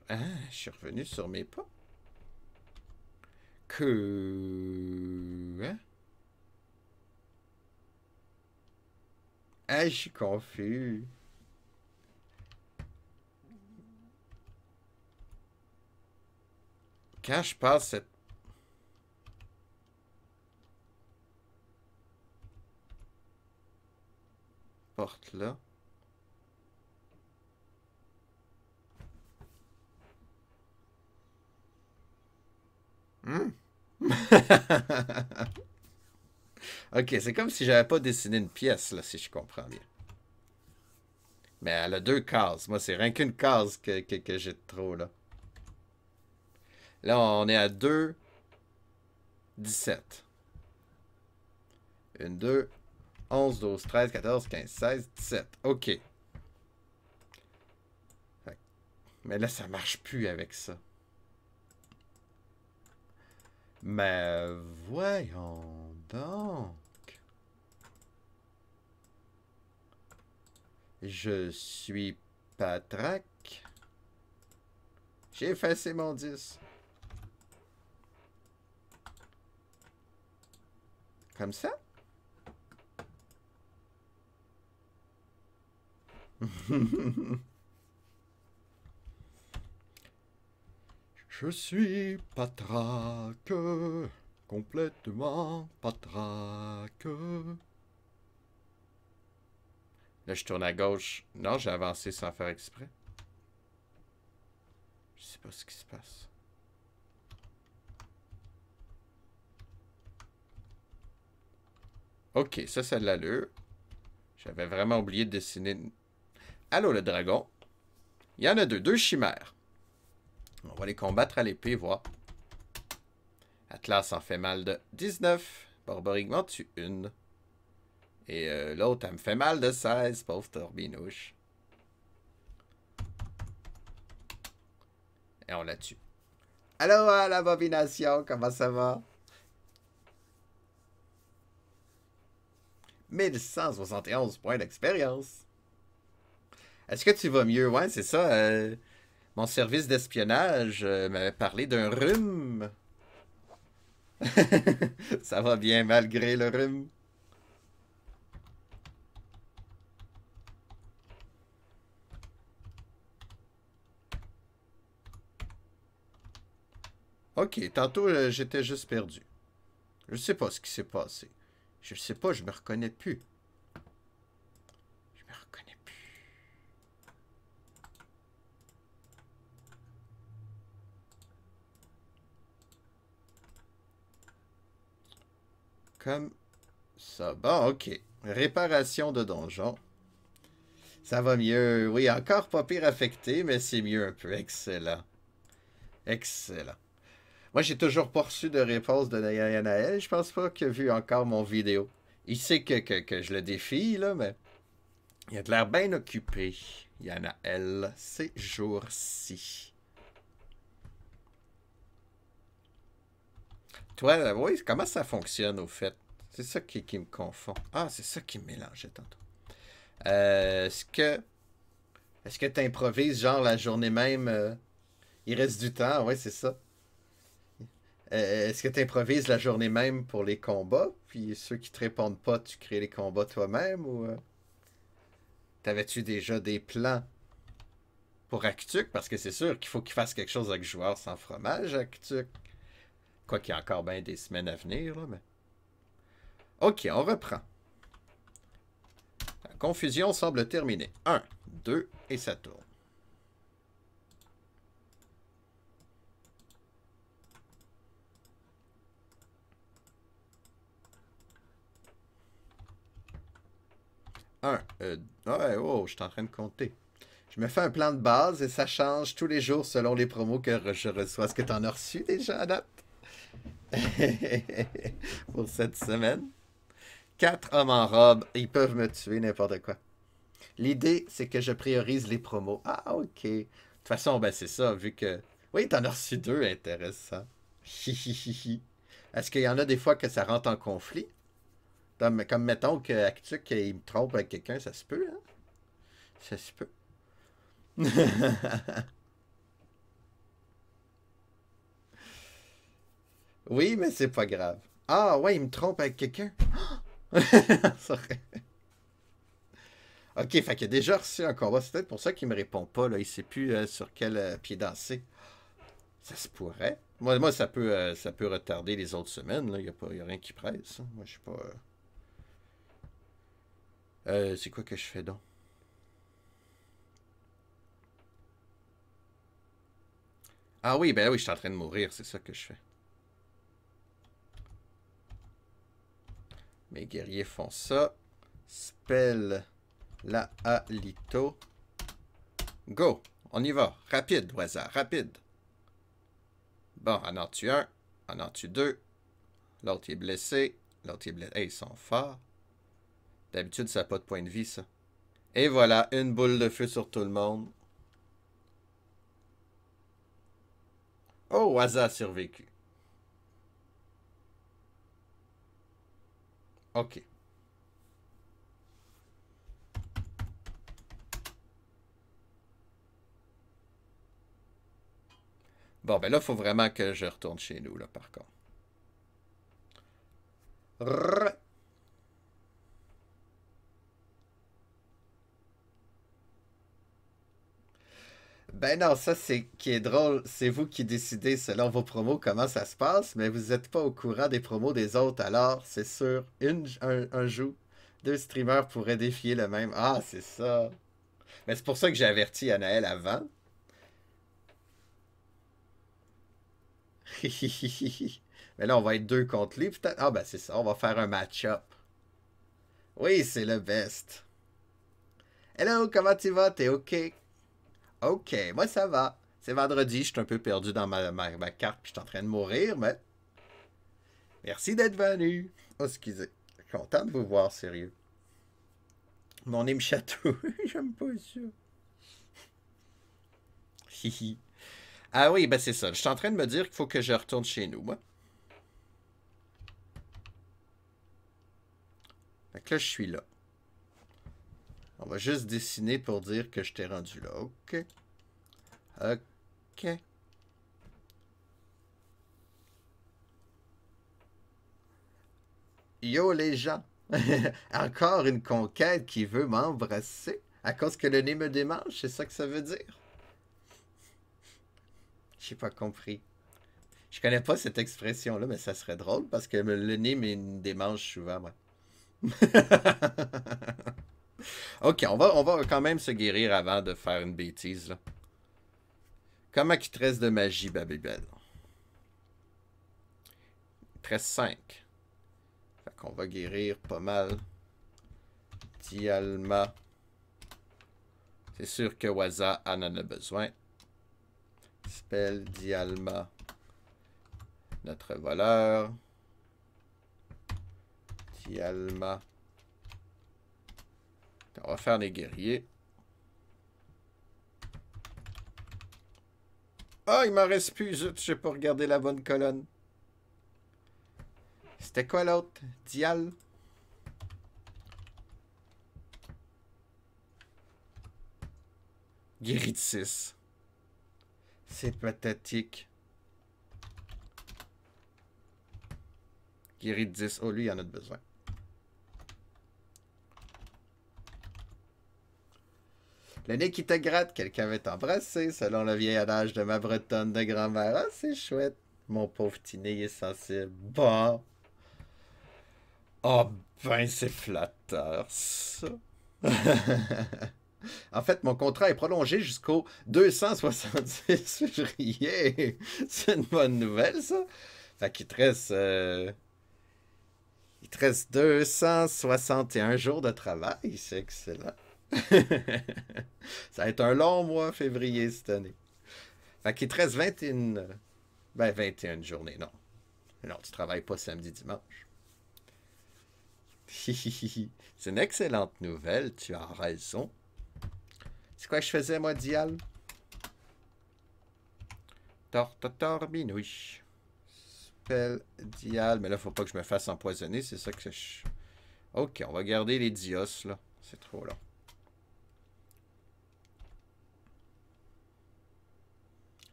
Ah, je suis revenu sur mes pas. Hein? Ah, je suis confus. Quand je passe cette porte-là... Hmm. Ok, c'est comme si j'avais pas dessiné une pièce, là, si je comprends bien. Mais elle a 2 cases. Moi, c'est rien qu'une case que j'ai de trop, là. Là, on est à 2, 17. 1, 2, 11, 12, 13, 14, 15, 16, 17. OK. Mais là, ça marche plus avec ça. Mais voyons donc. Je suis patraque. J'ai effacé mon 10. Comme ça? Je suis patraque. Complètement patraque. Là, je tourne à gauche. Non, j'ai avancé sans faire exprès. Je sais pas ce qui se passe. Ok, ça, c'est de l'allure. J'avais vraiment oublié de dessiner... Allô, le dragon. Il y en a deux chimères. On va les combattre à l'épée, voir. Atlas en fait mal de 19. Borboric m'en tue une. Et l'autre, elle me fait mal de 16, pauvre Torbinouche. Et on la tue. Allô, l'abomination, comment ça va? 1171 points d'expérience. Est-ce que tu vas mieux? Ouais, c'est ça. Mon service d'espionnage m'avait parlé d'un rhume. Ça va bien malgré le rhume. Ok, tantôt j'étais juste perdu. Je sais pas ce qui s'est passé. Je sais pas, je me reconnais plus. Je me reconnais plus. Comme ça. Bon, ok. Réparation de donjon. Ça va mieux. Oui, encore pas pire affecté, mais c'est mieux un peu. Excellent. Excellent. Moi, j'ai toujours pas reçu de réponse de Nathanaël. Je pense pas qu'il a vu encore mon vidéo. Il sait que je le défie, là, mais il a de l'air bien occupé. Nathanaël, ces jours-ci. Toi, oui, comment ça fonctionne, au fait? C'est ça qui me confond. Ah, c'est ça qui me mélangeait tantôt. Est-ce que tu improvises, genre, la journée même? Il reste du temps, ouais, c'est ça. Est-ce que tu improvises la journée même pour les combats? Puis ceux qui te répondent pas, tu crées les combats toi-même? Ou t'avais-tu déjà des plans pour Actuc? Parce que c'est sûr qu'il faut qu'il fasse quelque chose avec joueur sans fromage, Actuc. Quoi qu'il y a encore bien des semaines à venir, là, mais... Ok, on reprend. La confusion semble terminée. 1, 2, et ça tourne. Ouais, oh, je suis en train de compter. Je me fais un plan de base et ça change tous les jours selon les promos que je reçois. Est-ce que tu en as reçu déjà à date? Pour cette semaine. 4 hommes en robe, ils peuvent me tuer n'importe quoi. L'idée, c'est que je priorise les promos. Ah, ok. De toute façon, ben c'est ça, vu que... Oui, t'en as reçu 2, intéressant. Est-ce qu'il y en a des fois que ça rentre en conflit? Comme mettons que Actuc, il me trompe avec quelqu'un, ça se peut, hein? Ça se peut. Oui, mais c'est pas grave. Ah, ouais, il me trompe avec quelqu'un. Ok, fait qu'il a déjà reçu un combat. C'est peut-être pour ça qu'il me répond pas, là. Il sait plus sur quel pied danser. Ça se pourrait. Ça peut retarder les autres semaines. Il n'y a rien qui presse. Hein. Moi, je suis pas... c'est quoi que je fais donc? Ah oui, ben oui, je suis en train de mourir. C'est ça que je fais. Mes guerriers font ça. Spell la Alito. Go! On y va. Rapide, Waza, rapide. Bon, on en tue un. On en tue deux. L'autre est blessé. L'autre est blessé. Hey, ils sont forts. D'habitude, ça n'a pas de point de vie, ça. Et voilà, une boule de feu sur tout le monde. Oh, Waza a survécu. OK. Bon, ben là, il faut vraiment que je retourne chez nous, là, par contre. Rrr. Ben non, ça, c'est qui est drôle. C'est vous qui décidez, selon vos promos, comment ça se passe, mais vous n'êtes pas au courant des promos des autres, alors c'est sûr, un joue, deux streamers pourraient défier le même. Ah, c'est ça. Mais c'est pour ça que j'ai averti Anaël avant. Mais là, on va être deux contre lui, peut-être. Ah, ben c'est ça, on va faire un match-up. Oui, c'est le best. Hello, comment tu vas? T'es OK? OK, moi ça va. C'est vendredi, je suis un peu perdu dans ma carte, puis je suis en train de mourir, mais merci d'être venu. Oh, excusez. Je suis content de vous voir, sérieux. Mon nez me chatouille, j'aime pas ça. Hihi. Ah oui, ben c'est ça. Je suis en train de me dire qu'il faut que je retourne chez nous, moi. Fait que là, je suis là. On va juste dessiner pour dire que je t'ai rendu là. OK. OK. Yo, les gens. Encore une conquête qui veut m'embrasser à cause que le nez me démange, c'est ça que ça veut dire? J'ai pas compris. Je connais pas cette expression-là, mais ça serait drôle parce que le nez me démange souvent, moi. Ok, on va quand même se guérir avant de faire une bêtise, là. Comment qu'il te reste de magie, Babybel? Il te reste 5. Fait qu'on va guérir pas mal. Dialma. C'est sûr que Waza en a besoin. Spell Dialma. Notre voleur. Dialma. On va faire les guerriers. Ah, il m'en reste plus. Zut, j'ai pas regardé la bonne colonne. C'était quoi l'autre? Dial? Guéri de 6. C'est pathétique. Guéri de 10. Oh, lui, il en a besoin. Le nez qui te gratte, quelqu'un veut t'embrasser, selon le vieil adage de ma bretonne de grand-mère. Ah, c'est chouette. Mon pauvre petit nez est sensible. Bon. Oh, ben, c'est flatteur, ça. En fait, mon contrat est prolongé jusqu'au 266 février. C'est une bonne nouvelle, ça. Fait qu'il te reste... il te reste 261 jours de travail. C'est excellent. Ça va être un long mois, février, cette année. Fait qu'il te reste 21... Ben, 21 journées, non. Non, tu travailles pas samedi, dimanche. C'est une excellente nouvelle, tu as raison. C'est quoi que je faisais, moi, Dial? Torbinouille. Spell Dial. Mais là, faut pas que je me fasse empoisonner, c'est ça que je... Ok, on va garder les dios, là. C'est trop long.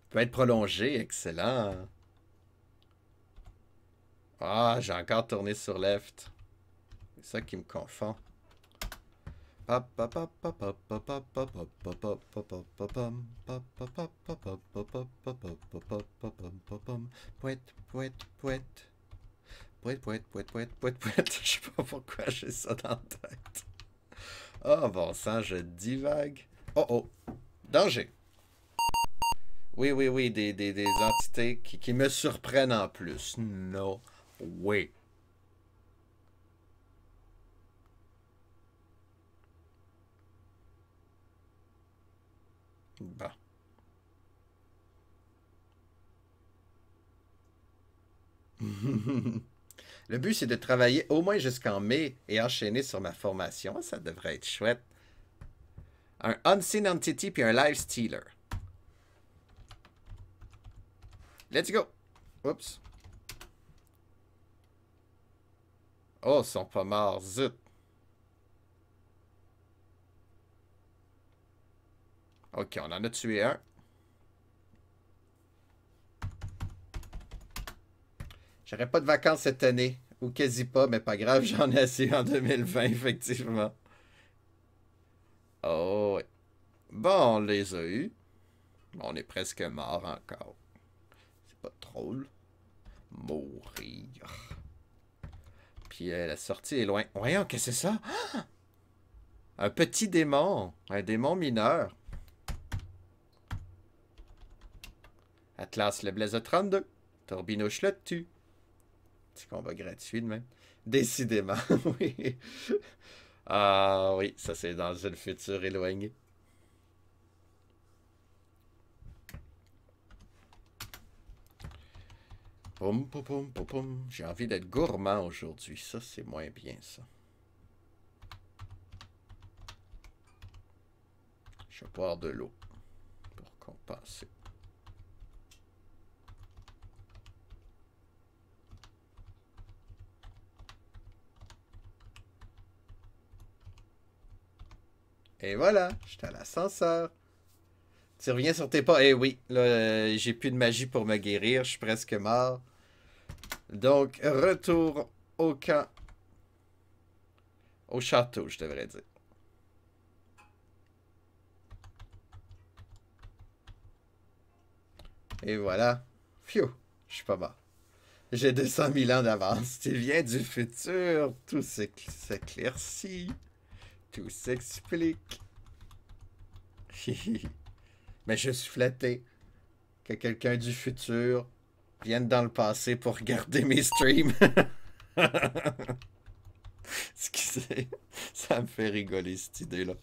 Peut être prolongé, excellent. Ah, j'ai encore tourné sur left. C'est ça qui me confond. Pouette, pouette, pouette. Pouette, pouette, pouette, pouette, pouette, pouette. Je sais pas pourquoi j'ai ça dans la tête. Oh, bon sang, je divague. Oh, oh. Danger. Oui, oui, oui, des entités qui me surprennent en plus. No way. Bon. Le but, c'est de travailler au moins jusqu'en mai et enchaîner sur ma formation. Ça devrait être chouette. Un Unseen Entity puis un Live Stealer. Let's go. Oups. Oh, ils sont pas morts. Zut. Ok, on en a tué un. J'aurais pas de vacances cette année. Ou quasi pas, mais pas grave, j'en ai assez en 2020, effectivement. Oh, ouais. Bon, on les a eus. On est presque mort encore. C'est pas drôle. Mourir. Puis la sortie est loin. Voyons, qu'est-ce que c'est ça? Un petit démon. Un démon mineur. Atlas le Blaze 32. Torbinouche le tue. Petit combat gratuit de même. Décidément, oui. Ah oui, ça c'est dans une future éloignée. Poum, poum, poum, poum, poum. J'ai envie d'être gourmand aujourd'hui. Ça, c'est moins bien, ça. Je vais boire de l'eau pour compenser. Et voilà, j'étais à l'ascenseur. Tu reviens sur tes pas. Eh oui, là, j'ai plus de magie pour me guérir. Je suis presque mort. Donc, retour au camp. Au château, je devrais dire. Et voilà. Phew, je suis pas mort. J'ai 200 000 ans d'avance. Tu viens du futur. Tout s'éclaircit. Tout s'explique. Mais je suis flatté que quelqu'un du futur vienne dans le passé pour regarder mes streams. Excusez, ça me fait rigoler cette idée-là.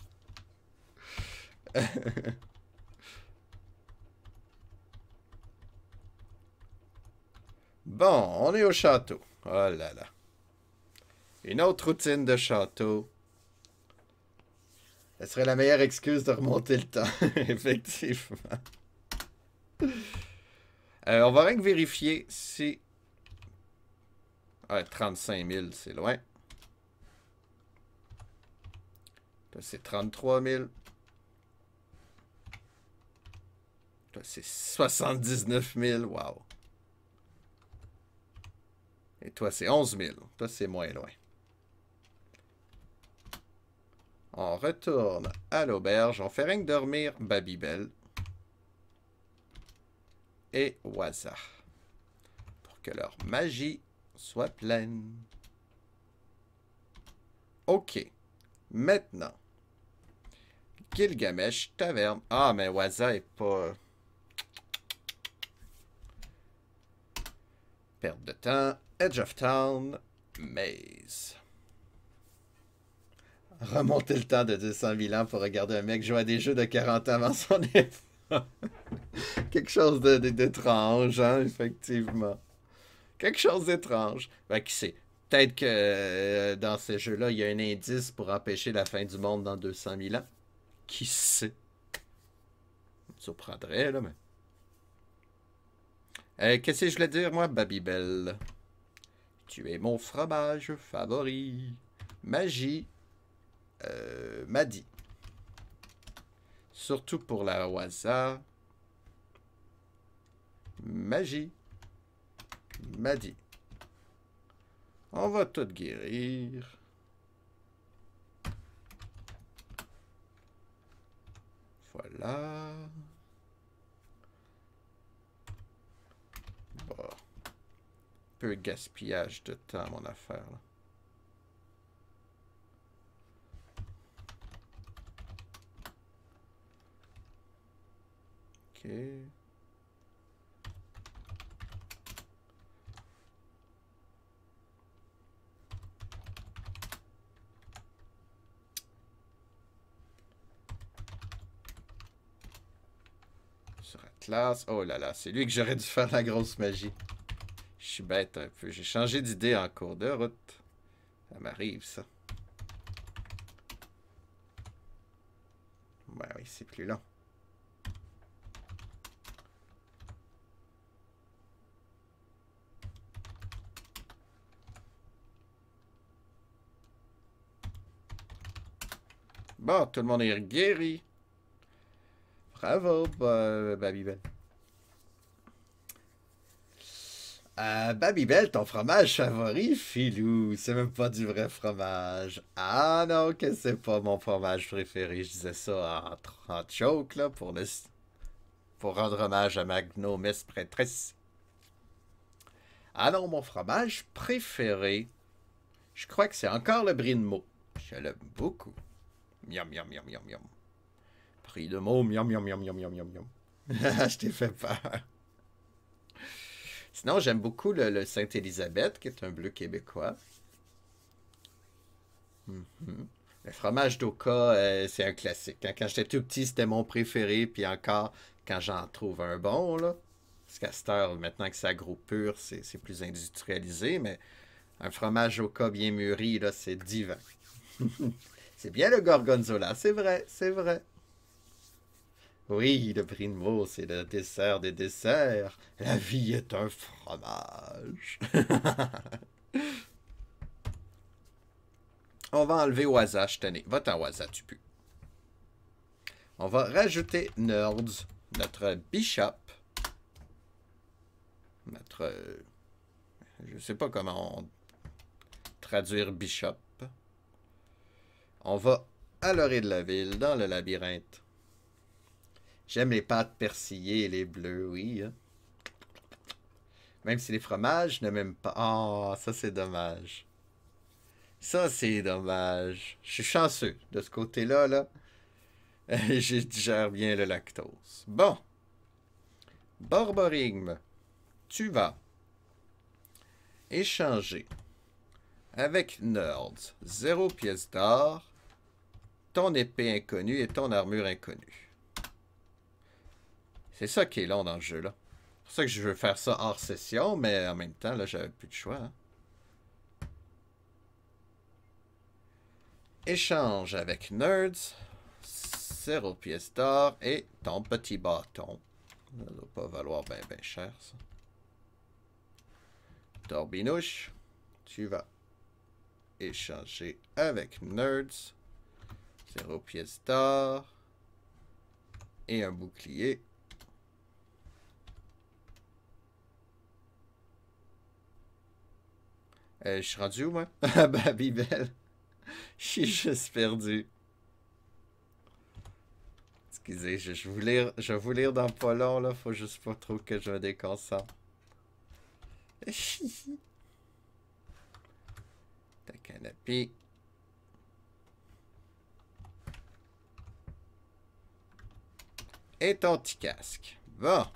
Bon, on est au château. Oh là là. Une autre routine de château. Ce serait la meilleure excuse de remonter le temps, effectivement. On va rien que vérifier si... Ah, 35 000, c'est loin. C'est 33 000. C'est 79 000. Wow. Et toi, c'est 11 000. Toi, c'est moins loin. On retourne à l'auberge. On fait rien que dormir Babybel et Waza. Pour que leur magie soit pleine. OK. Maintenant. Gilgamesh, taverne. Ah, mais Waza est pas... Perte de temps. Edge of Town. Maze. Remonter le temps de 200 000 ans pour regarder un mec jouer à des jeux de 40 ans avant son époque. Quelque chose d'étrange, hein, effectivement. Quelque chose d'étrange. Ben, qui sait? Peut-être que dans ces jeux-là, il y a un indice pour empêcher la fin du monde dans 200 000 ans. Qui sait? Ça me surprendrait, là, mais... qu'est-ce que je voulais dire, moi, Babybel? Tu es mon fromage favori. Magie. Madi. Surtout pour la Waza. Magie. Madi. On va tout guérir. Voilà. Bon. Peu de gaspillage de temps, mon affaire, là. OK. Sur Atlas. Oh là là, c'est lui que j'aurais dû faire la grosse magie. Je suis bête un peu. J'ai changé d'idée en cours de route. Ça m'arrive, ça. Ouais, oui, c'est plus long. Bon, tout le monde est guéri. Bravo, Babybel. Babybel, ton fromage favori, filou. C'est même pas du vrai fromage. Ah non, que c'est pas mon fromage préféré. Je disais ça en joke, là, pour rendre hommage à ma gnome prêtresse. Ah non, mon fromage préféré, je crois que c'est encore le brie de Meaux. Je l'aime beaucoup. Miam, miam, miam, miam, miam. Brie de Meaux, miam, miam, miam, miam, miam, miam, miam. Je t'ai fait peur. Sinon, j'aime beaucoup le Sainte-Élisabeth, qui est un bleu québécois. Le fromage d'Oka, c'est un classique. Quand j'étais tout petit, c'était mon préféré. Puis encore, quand j'en trouve un bon, là. Parce qu'à cette heure, maintenant que c'est agro pur, c'est plus industrialisé. Mais un fromage Oka bien mûri, là, c'est divin. C'est bien le gorgonzola, c'est vrai, c'est vrai. Oui, le brie de Meaux, c'est le dessert des desserts. La vie est un fromage. On va enlever Waza, je tenais. Va-t'en, Waza, tu pues. On va rajouter Nerds, notre Bishop. Notre... je sais pas comment traduire Bishop. On va à l'orée de la ville, dans le labyrinthe. J'aime les pâtes persillées et les bleus, oui. Hein. Même si les fromages ne m'aiment pas. Oh, ça c'est dommage. Ça c'est dommage. Je suis chanceux de ce côté-là, là. Je digère bien le lactose. Bon. Borborigme, tu vas échanger avec Nerds 0 pièce d'or, ton épée inconnue et ton armure inconnue. C'est ça qui est long dans le jeu, là. C'est pour ça que je veux faire ça hors session, mais en même temps, là, j'avais plus de choix. Hein. Échange avec Nerds, 0 pièce d'or et ton petit bâton. Ça ne doit pas valoir bien cher, ça. Torbinouche, tu vas échanger avec Nerds, 0 pièce d'or et un bouclier. Je suis rendu où, moi? Babybel. Je suis juste perdu. Excusez, je vais vous lire dans pas long, là. Faut juste pas trop que je me déconcentre. Ta canapé. Et ton petit casque. Bon.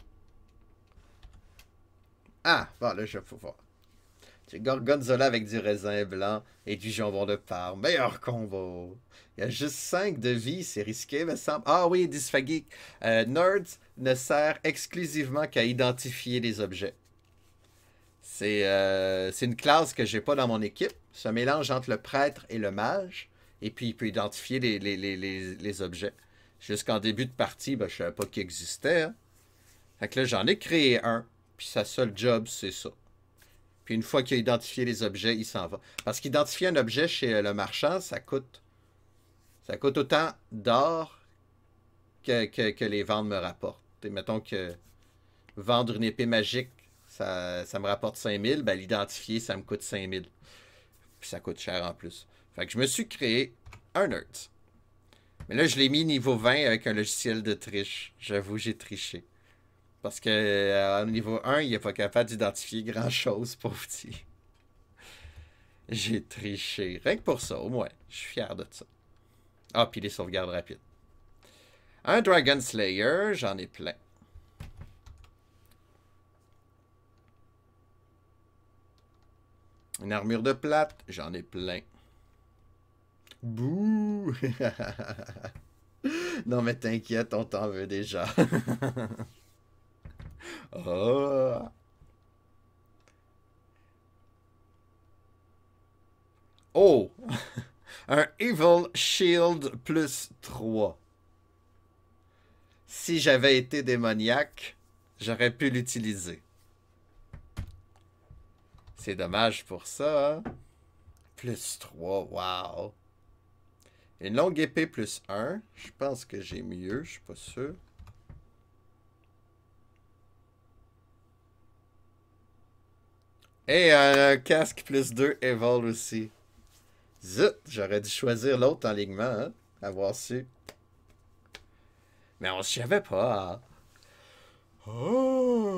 Ah, bon, là, je vais voir. C'est gorgonzola avec du raisin blanc et du jambon de Parme. Meilleur combo. Il y a juste 5 de vie, c'est risqué, me semble. Ah oui, dysphagique. Nerds ne sert exclusivement qu'à identifier les objets. C'est une classe que j'ai pas dans mon équipe. C'est un mélange entre le prêtre et le mage. Et puis, il peut identifier les objets. Jusqu'en début de partie, ben, je savais pas qu'il existait. Hein. Fait que là, j'en ai créé un. Puis sa seule job, c'est ça. Puis une fois qu'il a identifié les objets, il s'en va. Parce qu'identifier un objet chez le marchand, ça coûte autant d'or que les ventes me rapportent. Et mettons que vendre une épée magique, ça me rapporte 5000, ben l'identifier, ça me coûte 5000. Puis ça coûte cher en plus. Fait que je me suis créé un Nerds. Mais là, je l'ai mis niveau 20 avec un logiciel de triche. J'avoue, j'ai triché. Parce que au niveau 1, il n'est pas capable d'identifier grand-chose, pauvre petit. J'ai triché. Rien que pour ça, au moins. Je suis fier de ça. Ah, puis les sauvegardes rapides. Un Dragon Slayer, j'en ai plein. Une armure de plate, j'en ai plein. Bouh! Non, mais t'inquiète, on t'en veut déjà. Oh! Oh! Un Evil Shield plus 3. Si j'avais été démoniaque, j'aurais pu l'utiliser. C'est dommage pour ça, hein? Plus 3, wow! Une longue épée plus 1. Je pense que j'ai mieux, je suis pas sûr. Et un casque plus 2 Evil aussi. Zut, j'aurais dû choisir l'autre enlignement, hein? Avoir su. Mais on ne savait pas. Oh,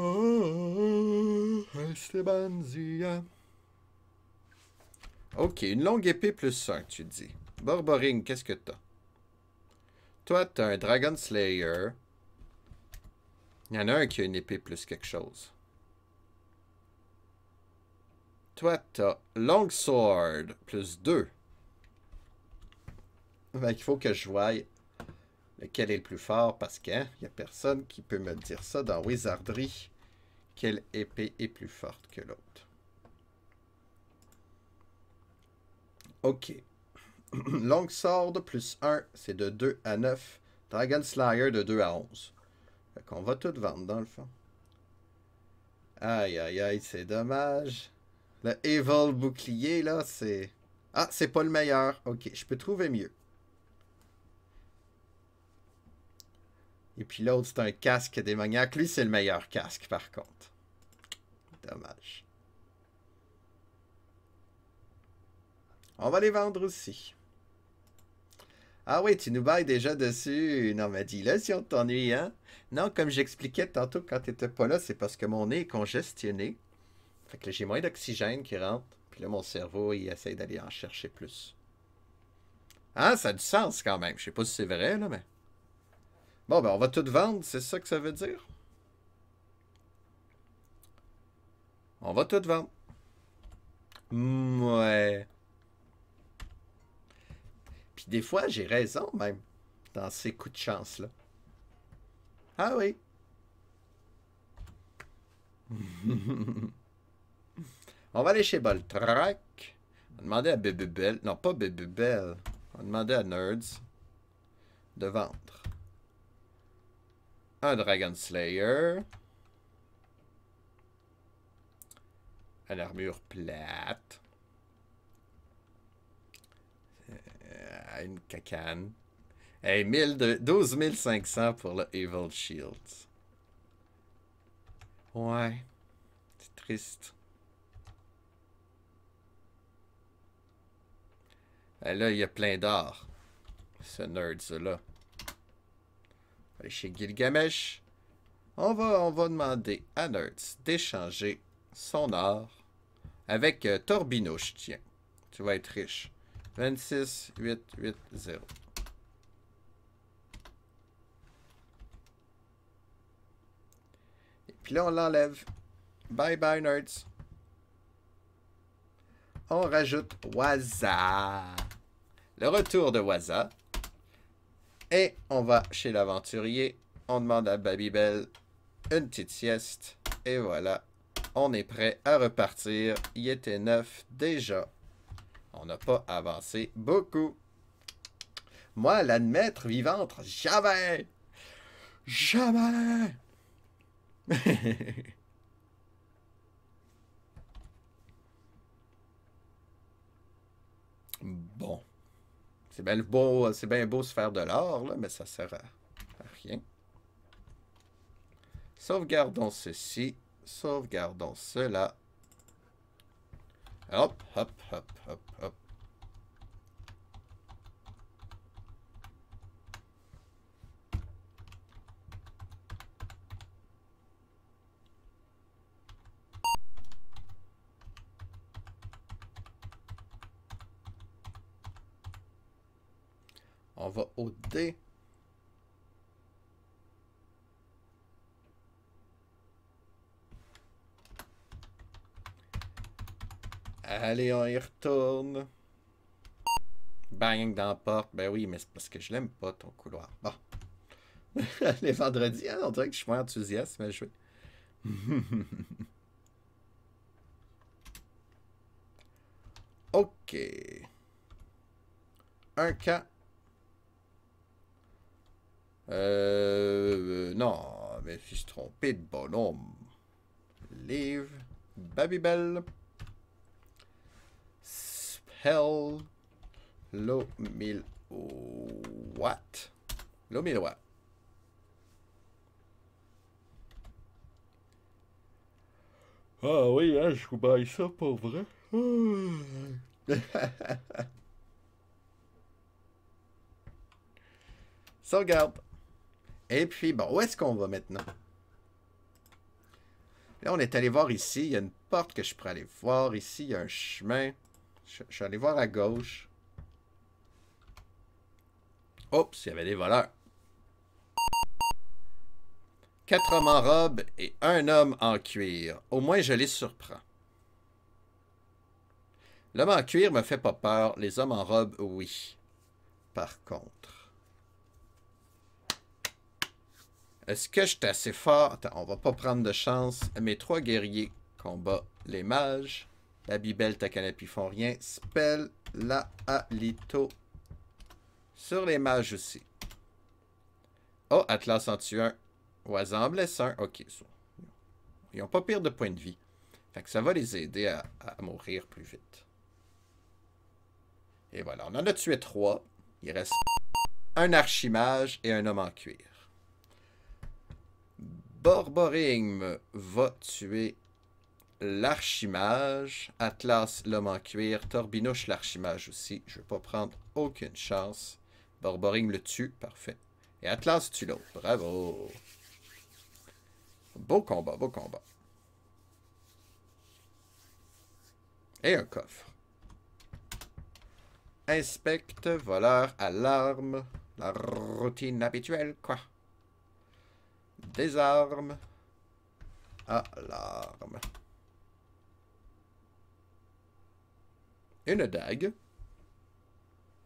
Estebanzia. Ok, une longue épée plus 1, tu dis. Borborine, qu'est-ce que t'as? Toi, t'as un Dragon Slayer. Il y en a un qui a une épée plus quelque chose. Toi, t'as Longsword plus 2. Fait qu'il faut que je voie lequel est le plus fort parce qu'il n'y a personne qui peut me dire ça dans Wizardry. Quelle épée est plus forte que l'autre? Ok. Longsword plus 1, c'est de 2 à 9. Dragon Slayer de 2 à 11. Fait qu'on va tout vendre dans le fond. Aïe aïe aïe, c'est dommage. Le Evil Bouclier là, c'est... Ah, c'est pas le meilleur. Ok, je peux trouver mieux. Et puis l'autre, c'est un casque démoniaque. Lui, c'est le meilleur casque, par contre. Dommage. On va les vendre aussi. Ah oui, tu nous bailles déjà dessus. Non, mais dis-le si on t'ennuie, hein? Non, comme j'expliquais tantôt quand t'étais pas là, c'est parce que mon nez est congestionné. Fait que j'ai moins d'oxygène qui rentre. Puis là, mon cerveau, il essaie d'aller en chercher plus. Ah, ça a du sens quand même. Je sais pas si c'est vrai, là, mais... Bon, ben, on va tout vendre, c'est ça que ça veut dire? On va tout vendre. Ouais. Puis des fois, j'ai raison, même, dans ces coups de chance-là. Ah oui. On va aller chez Boltrac. On va demander à Bébubel. Non, pas Bébubel. On va demander à Nerds de vendre un Dragon Slayer. Une armure plate. Une cacane. Hey, 12 500 pour le Evil Shields. Ouais. C'est triste. Et là, il y a plein d'or. Ce nerd-là. Aller chez Gilgamesh. On va demander à Nerds d'échanger son or avec Torbinouche, tiens. Tu vas être riche. 26 8 8 0. Et puis là, on l'enlève. Bye bye, Nerds. On rajoute Waza. Le retour de Waza. Et on va chez l'aventurier. On demande à Babybel une petite sieste. Et voilà. On est prêt à repartir. Il était 9 déjà. On n'a pas avancé beaucoup. Moi, l'admettre vivante, jamais! Jamais! Bon. C'est bien beau se faire de l'or, là, mais ça sert à rien. Sauvegardons ceci. Sauvegardons cela. Hop, hop, hop, hop, hop. On va au D. Allez, on y retourne. Bang dans la porte. Ben oui, mais c'est parce que je l'aime pas, ton couloir. Bon. Les vendredis, hein, on dirait que je suis moins enthousiaste à jouer. OK. Un camp. Non, mais je suis trompé de bonhomme. Livre. Babybel. Spell. Lo mil watt. Lo mil watt. Ah oui, hein, je vous baille ça pour vrai. Sauvegarde. Et puis, bon, où est-ce qu'on va maintenant? Là, on est allé voir ici. Il y a une porte que je pourrais aller voir. Ici, il y a un chemin. Je suis allé voir à gauche. Oups, il y avait des voleurs. 4 hommes en robe et un homme en cuir. Au moins, je les surprends. L'homme en cuir me fait pas peur. Les hommes en robe, oui. Par contre... Est-ce que je suis assez fort? Attends, on va pas prendre de chance. Mes 3 guerriers combattent les mages. La Bibelle, Takanapi font rien. Spell, la Alito. Sur les mages aussi. Oh, Atlas en tue un. Oiseau en blesse un. Ok. Ils ont pas pire de points de vie. Fait que ça va les aider à mourir plus vite. Et voilà, on en a tué 3. Il reste un archimage et un homme en cuir. Borboring va tuer l'archimage. Atlas, l'homme en cuir. Torbinouche, l'archimage aussi. Je ne vais pas prendre aucune chance. Borboring le tue. Parfait. Et Atlas tue l'autre. Bravo. Beau combat, beau combat. Et un coffre. Inspecte, voleur, alarme. La routine habituelle, quoi. Désarme. Alarme. Une dague.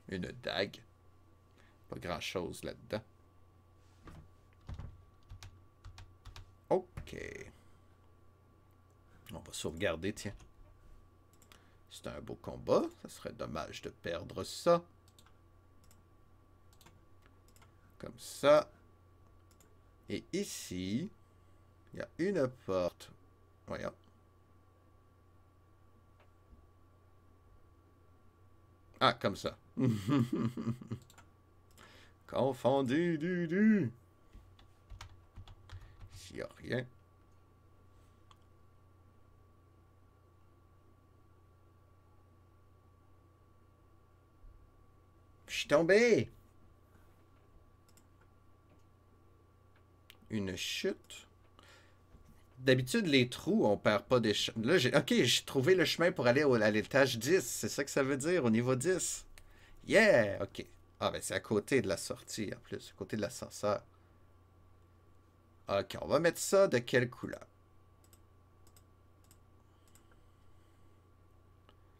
Une dague. Pas grand-chose là-dedans. OK. On va sauvegarder, tiens. C'est un beau combat. Ça serait dommage de perdre ça. Comme ça. Et ici, il y a une porte. Voyons. Ah, comme ça. Confondu, du. S'il n'y a rien. Je suis tombé. Une chute. D'habitude, les trous, on perd pas des... Là, OK, j'ai trouvé le chemin pour aller à l'étage 10. C'est ça que ça veut dire, au niveau 10. Yeah! OK. Ah, ben c'est à côté de la sortie, en plus. À côté de l'ascenseur. OK, on va mettre ça de quelle couleur?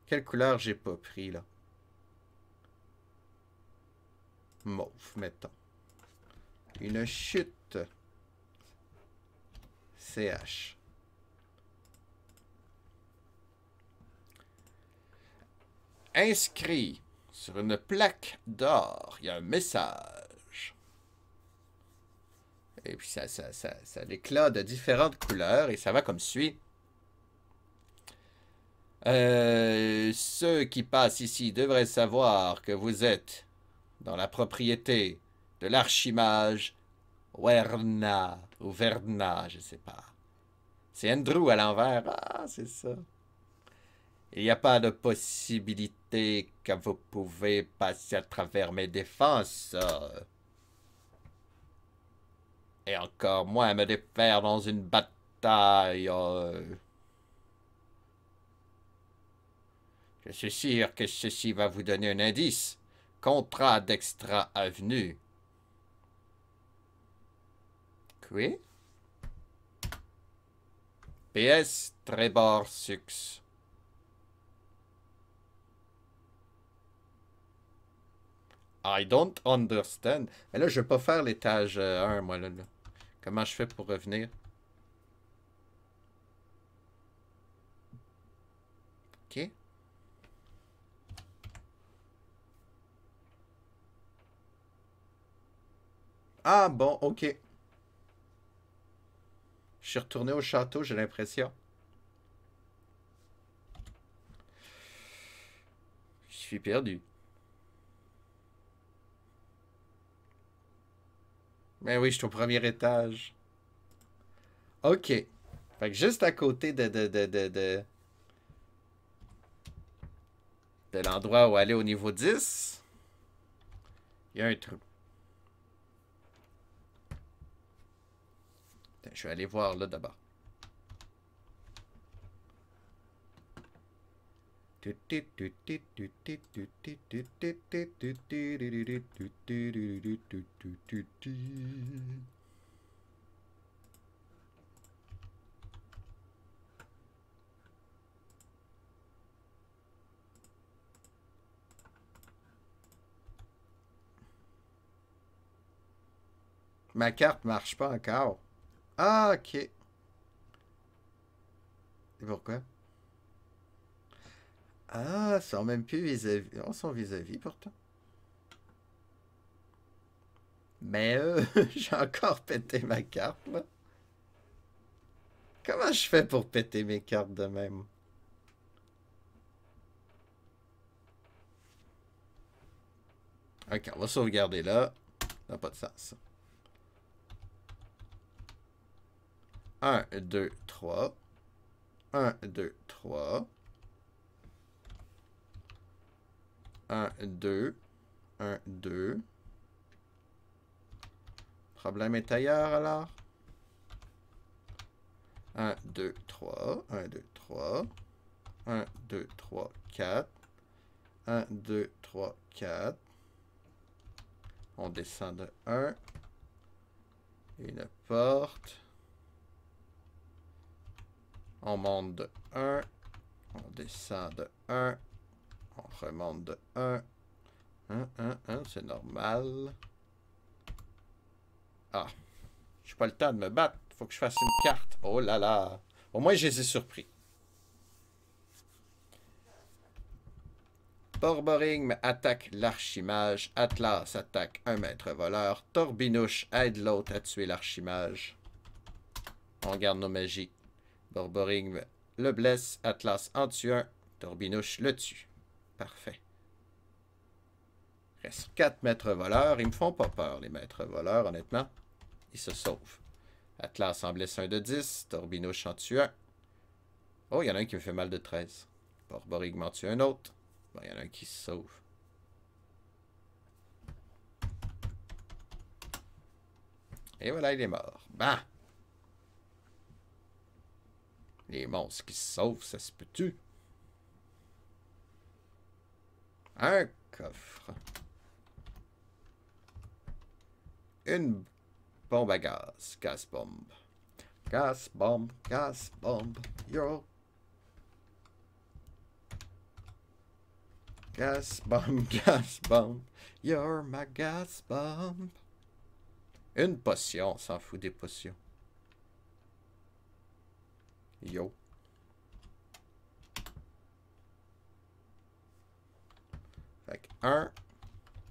Quelle couleur j'ai pas pris, là? Mauve, mettons. Une chute. CH. Inscrit sur une plaque d'or, il y a un message. Et puis ça l'éclat de différentes couleurs et ça va comme suit. Ceux qui passent ici devraient savoir que vous êtes dans la propriété de l'archimage Werna ou Verna, je sais pas. C'est Andrew à l'envers. Ah, c'est ça. Il n'y a pas de possibilité que vous pouvez passer à travers mes défenses. Et encore moins me défaire dans une bataille. Je suis sûr que ceci va vous donner un indice. Contrat d'Extra Avenue. Quoi? PS Trébor Sux. I don't understand. Mais là, je vais pas faire l'étage 1, moi, là. Comment je fais pour revenir? OK. Ah, bon, OK. Je suis retourné au château, j'ai l'impression. Je suis perdu. Mais oui, je suis au premier étage. OK. Fait que juste à côté de l'endroit où aller au niveau 10, il y a un trou. Attends, je vais aller voir là d'abord. Ma carte marche pas encore. Ah, ok. Et pourquoi? Ah, ils sont même plus vis-à-vis. On sont vis-à-vis pourtant. Mais j'ai encore pété ma carte, là. Comment je fais pour péter mes cartes de même? Ok, on va sauvegarder là. Ça n'a pas de sens. 1, 2, 3. 1, 2, 3. 1, 2. 1, 2. Problème est ailleurs alors? 1, 2, 3. 1, 2, 3. 1, 2, 3, 4. 1, 2, 3, 4. On descend de 1. Une porte. On monte de 1. On descend de 1. On remonte de 1. 1, 1, 1, c'est normal. Ah, j'ai pas le temps de me battre. Faut que je fasse une carte. Oh là là. Au moins, je les ai surpris. Borboring attaque l'archimage. Atlas attaque un maître voleur. Torbinouche aide l'autre à tuer l'archimage. On garde nos magies. Borboring le blesse. Atlas en tue un. Torbinouche le tue. Parfait. Reste 4 maîtres voleurs. Ils me font pas peur, les maîtres voleurs, honnêtement. Ils se sauvent. Atlas en blesse un de 10. Torbinouche en tue un. Oh, il y en a un qui me fait mal de 13. Borboring m'en tue un autre. Bon, il y en a un qui se sauve. Et voilà, il est mort. Bah! Les monstres qui se sauvent, ça se peut-tu? Un coffre. Une bombe à gaz. Gas bomb. Gas bomb. Gas bomb. Yo. Gas bomb. Gas bomb. You're my gas bomb. Une potion. On s'en fout des potions. Yo. Fait que 1.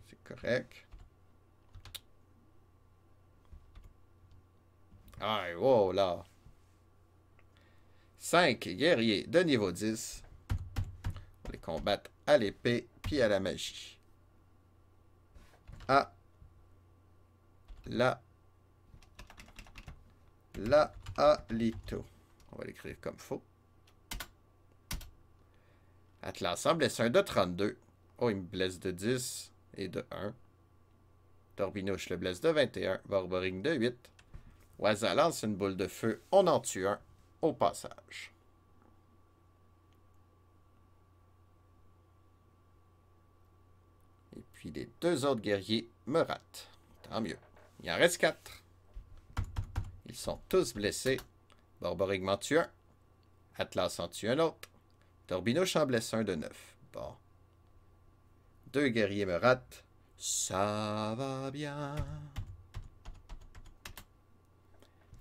C'est correct. Ah, wow, là. 5 guerriers de niveau 10. On les combattre à l'épée puis à la magie. Ah. Là. Là. À Lito. On va l'écrire comme faux. Atlas en blesse un de 32. Oh, il me blesse de 10 et de 1. Torbinouche le blesse de 21. Borboring de 8. Waza lance une boule de feu. On en tue un au passage. Et Puis les 2 autres guerriers me ratent. Tant mieux. Il en reste 4. Ils sont tous blessés. Borborig m'en tue un. Atlas en tue un autre. Torbinouche en blesse un de 9. Bon. 2 guerriers me ratent. Ça va bien.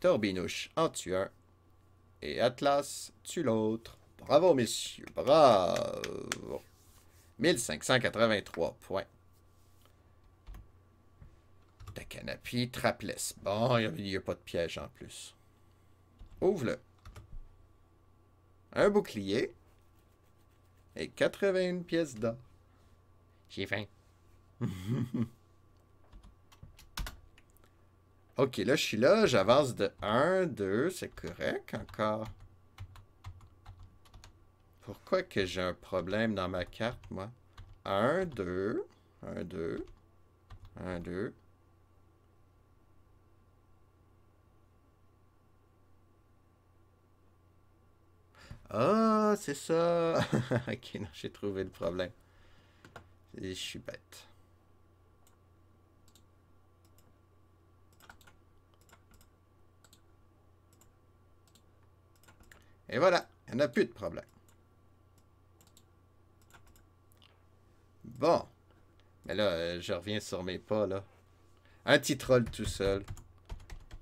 Torbinouche en tue un. Et Atlas tue l'autre. Bravo, messieurs. Bravo. 1583 points. Takanapi, Trapless. Bon, il n'y a pas de piège en plus. Ouvre-le. Un bouclier. Et 81 pièces d'or. J'ai faim. Ok, là, je suis là. J'avance de 1, 2. C'est correct encore. Pourquoi que j'ai un problème dans ma carte, moi? 1, 2. 1, 2. 1, 2. Ah, c'est ça. Ok, non, j'ai trouvé le problème. Je suis bête. Et voilà, il n'y en a plus de problème. Bon. Mais là, je reviens sur mes pas, là. Un petit troll tout seul.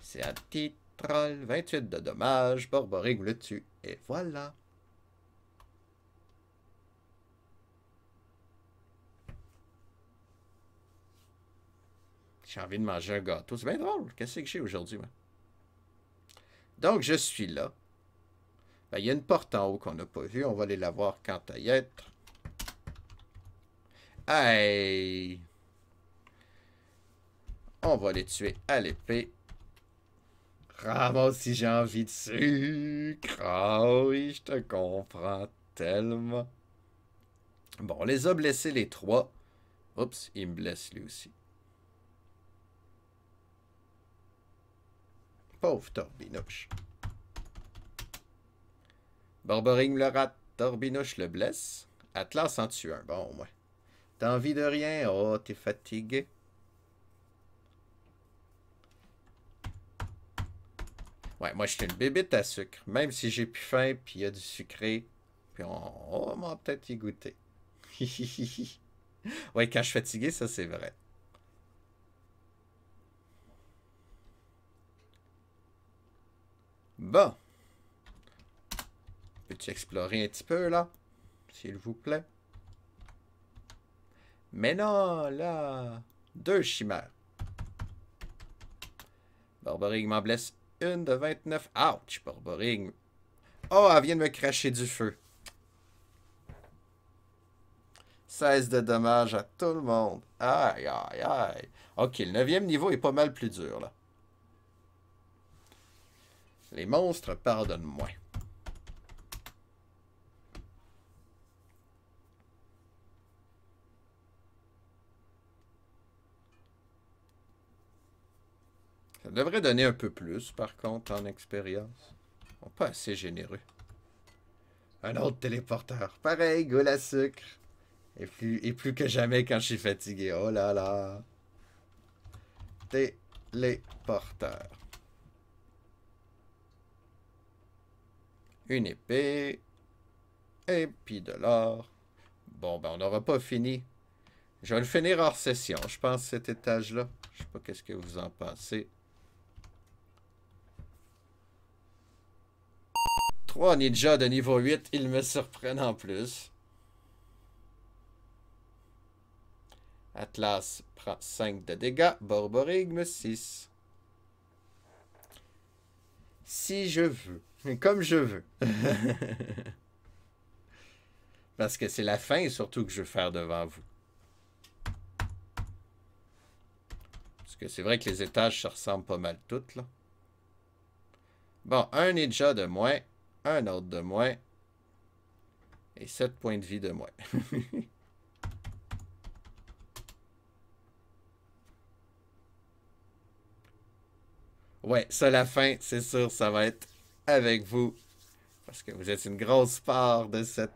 C'est un petit troll. 28 de dommages. Borborig le tue. Et voilà. J'ai envie de manger un gâteau. C'est bien drôle. Qu'est-ce que j'ai aujourd'hui, moi? Donc, je suis là. Ben, il y a une porte en haut qu'on n'a pas vue. On va aller la voir quand à y être. Hey! On va les tuer à l'épée. Ah, moi aussi j'ai envie de sucre. Ah oui, je te comprends tellement. Bon, on les a blessés les 3. Oups, il me blesse lui aussi. Pauvre Torbinouche. Borboring le rate. Torbinouche le blesse. Atlas en tue un. Bon, au moins. T'as envie de rien? Oh, t'es fatigué. Ouais, moi, je suis une bébite à sucre. Même si j'ai plus faim, puis il y a du sucré. Puis on va peut-être y goûter. Ouais, quand je suis fatigué, ça, c'est vrai. Bon. Peux-tu explorer un petit peu, là? S'il vous plaît. Mais non, là. 2 chimères. Borborig m'en blesse une de 29. Ouch, Borborig. Oh, elle vient de me cracher du feu. 16 de dommages à tout le monde. Aïe, aïe, aïe. Ok, le 9e niveau est pas mal plus dur, là. Les monstres pardonnent moins. Ça devrait donner un peu plus, par contre, en expérience. Ils sont pas assez généreux. Un autre téléporteur. Pareil, goût à sucre. Et plus que jamais quand je suis fatigué. Oh là là. Téléporteur. Une épée. Et puis de l'or. Bon, ben on n'aura pas fini. Je vais le finir hors session, je pense, cet étage-là. Je sais pas qu'est-ce que vous en pensez. 3 ninjas de niveau 8, ils me surprennent en plus. Atlas prend 5 de dégâts. Borborigme 6. Si je veux. Comme je veux. Parce que c'est la fin surtout que je veux faire devant vous. Parce que c'est vrai que les étages se ressemblent pas mal toutes, là. Bon, un ninja de moins. Un autre de moins. Et 7 points de vie de moins. Ouais, ça, la fin, c'est sûr, ça va être avec vous. Parce que vous êtes une grosse part de cette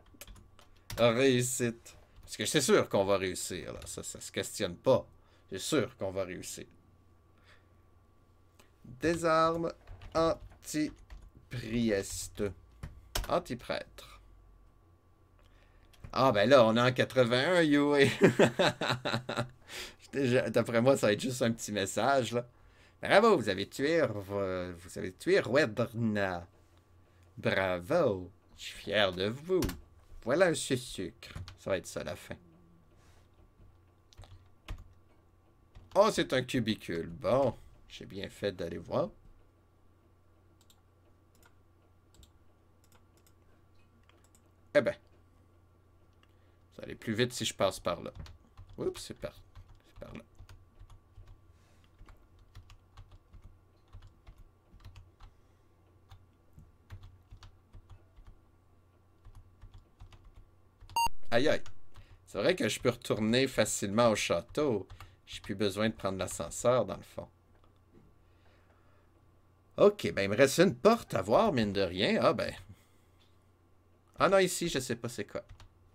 réussite. Parce que c'est sûr qu'on va réussir, là. Ça se questionne pas. C'est sûr qu'on va réussir. Désarme anti-prieste. Anti-prêtre. Ah, ben là, on est en 81, Yui. D'après moi, ça va être juste un petit message, là. Bravo, vous avez tué Rwedna. Bravo. Je suis fier de vous. Voilà un sucre. Ça va être ça, la fin. Oh, c'est un cubicule. Bon, j'ai bien fait d'aller voir. Eh ben, ça va aller plus vite si je passe par là. Oups, c'est par là. Aïe aïe. C'est vrai que je peux retourner facilement au château. J'ai plus besoin de prendre l'ascenseur, dans le fond. Ok, ben il me reste une porte à voir, mine de rien. Ah ben. Ah non, ici, je sais pas c'est quoi.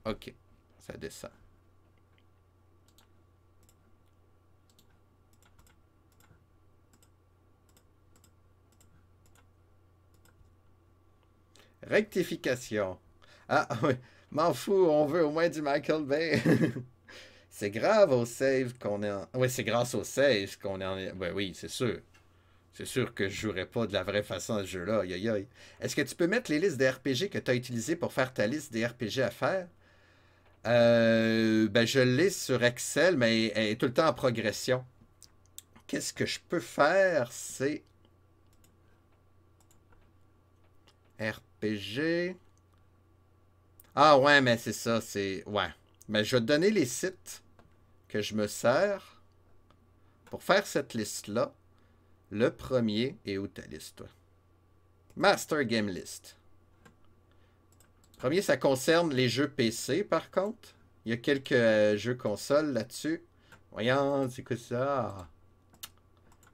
Ok, ça descend. Rectification. Ah oui, m'en fous, on veut au moins du Michael Bay. C'est grave au save qu'on est en... Oui, c'est grâce au save qu'on est en... Ouais, oui, c'est sûr. C'est sûr que je jouerais pas de la vraie façon à ce jeu-là. Aïe, aïe, aïe. Est-ce que tu peux mettre les listes des RPG que tu as utilisées pour faire ta liste des RPG à faire? Ben, je l'ai sur Excel, mais elle est tout le temps en progression. Qu'est-ce que je peux faire? C'est RPG. Ah ouais, mais c'est ça, c'est... Ouais. Mais je vais te donner les sites que je me sers pour faire cette liste-là. Le premier est où ta liste, toi? Master Game List. Premier, ça concerne les jeux PC, par contre. Il y a quelques jeux consoles là-dessus. Voyons, c'est quoi ça?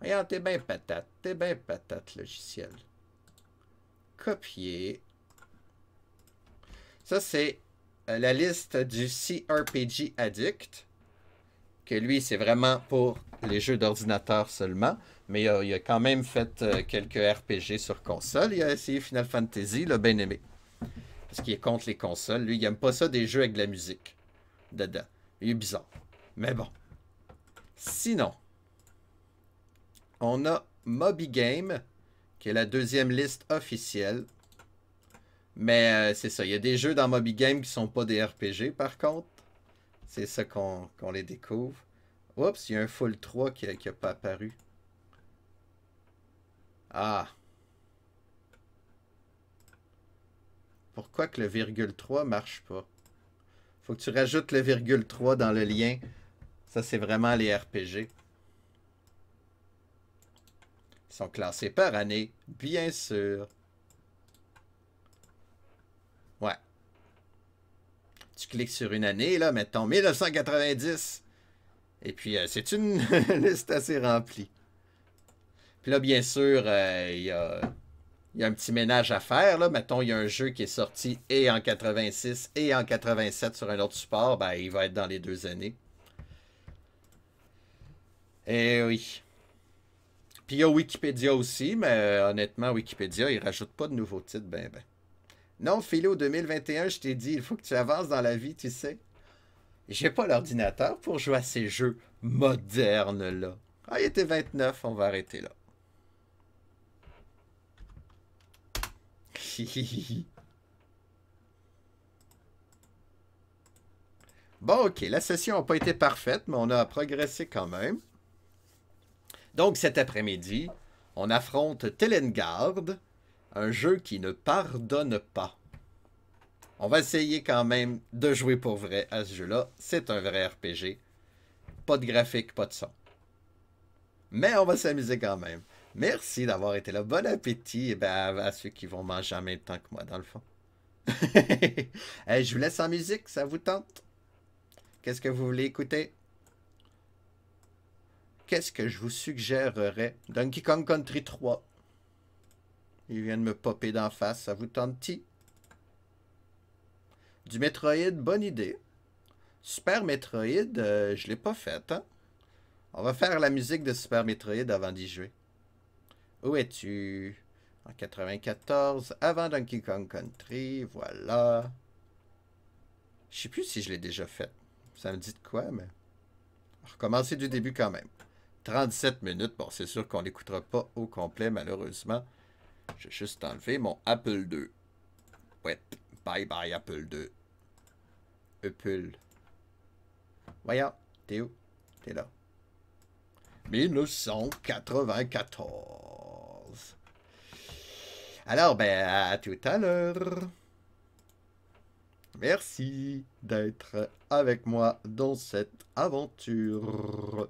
Voyons, t'es bien patate, logiciel. Copier. Ça, c'est la liste du CRPG Addict. Que lui, c'est vraiment pour les jeux d'ordinateur seulement. Mais il a quand même fait quelques RPG sur console. Il a essayé Final Fantasy, il a bien aimé. Parce qu'il est contre les consoles. Lui, il aime pas ça des jeux avec de la musique dedans. Il est bizarre. Mais bon. Sinon, on a Moby Game, qui est la deuxième liste officielle. Mais c'est ça. Il y a des jeux dans Moby Game qui sont pas des RPG, par contre. C'est ça qu'on les découvre. Oups, il y a un full 3 qui a pas apparu. Ah. Pourquoi que le virgule 3 marche pas? Faut que tu rajoutes le virgule 3 dans le lien. Ça, c'est vraiment les RPG. Ils sont classés par année, bien sûr. Ouais. Tu cliques sur une année, là, mettons 1990. Et puis, c'est une liste assez remplie. Puis là, bien sûr, il y a un petit ménage à faire. Là. Mettons, il y a un jeu qui est sorti et en 86 et en 87 sur un autre support. Ben, il va être dans les 2 années. Eh oui. Puis il y a Wikipédia aussi, mais honnêtement, Wikipédia, il rajoute pas de nouveaux titres, ben. Non, Philo 2021, je t'ai dit, il faut que tu avances dans la vie, tu sais. J'ai pas l'ordinateur pour jouer à ces jeux modernes-là. Ah, il était 29, on va arrêter là. Bon, ok, la session n'a pas été parfaite, mais on a progressé quand même. Donc cet après-midi, on affronte Telengard, un jeu qui ne pardonne pas. On va essayer quand même de jouer pour vrai à ce jeu-là. C'est un vrai RPG. Pas de graphique, pas de son. Mais on va s'amuser quand même. Merci d'avoir été là. Bon appétit à ceux qui vont manger en même temps que moi, dans le fond. Hey, je vous laisse en musique, ça vous tente? Qu'est-ce que vous voulez écouter? Qu'est-ce que je vous suggérerais? Donkey Kong Country 3. Il vient de me popper d'en face, ça vous tente-t-il? Du Metroid, bonne idée. Super Metroid, je l'ai pas fait, hein? On va faire la musique de Super Metroid avant d'y jouer. Où es-tu? En 94, avant Donkey Kong Country, voilà. Je sais plus si je l'ai déjà fait. Ça me dit de quoi, mais... On va recommencer du début quand même. 37 minutes, bon, c'est sûr qu'on l'écoutera pas au complet, malheureusement. Je vais juste enlever mon Apple II. Ouais, bye bye Apple II. Apple. Voyons, t'es où? T'es là. 1994. Alors, ben, à tout à l'heure. Merci d'être avec moi dans cette aventure.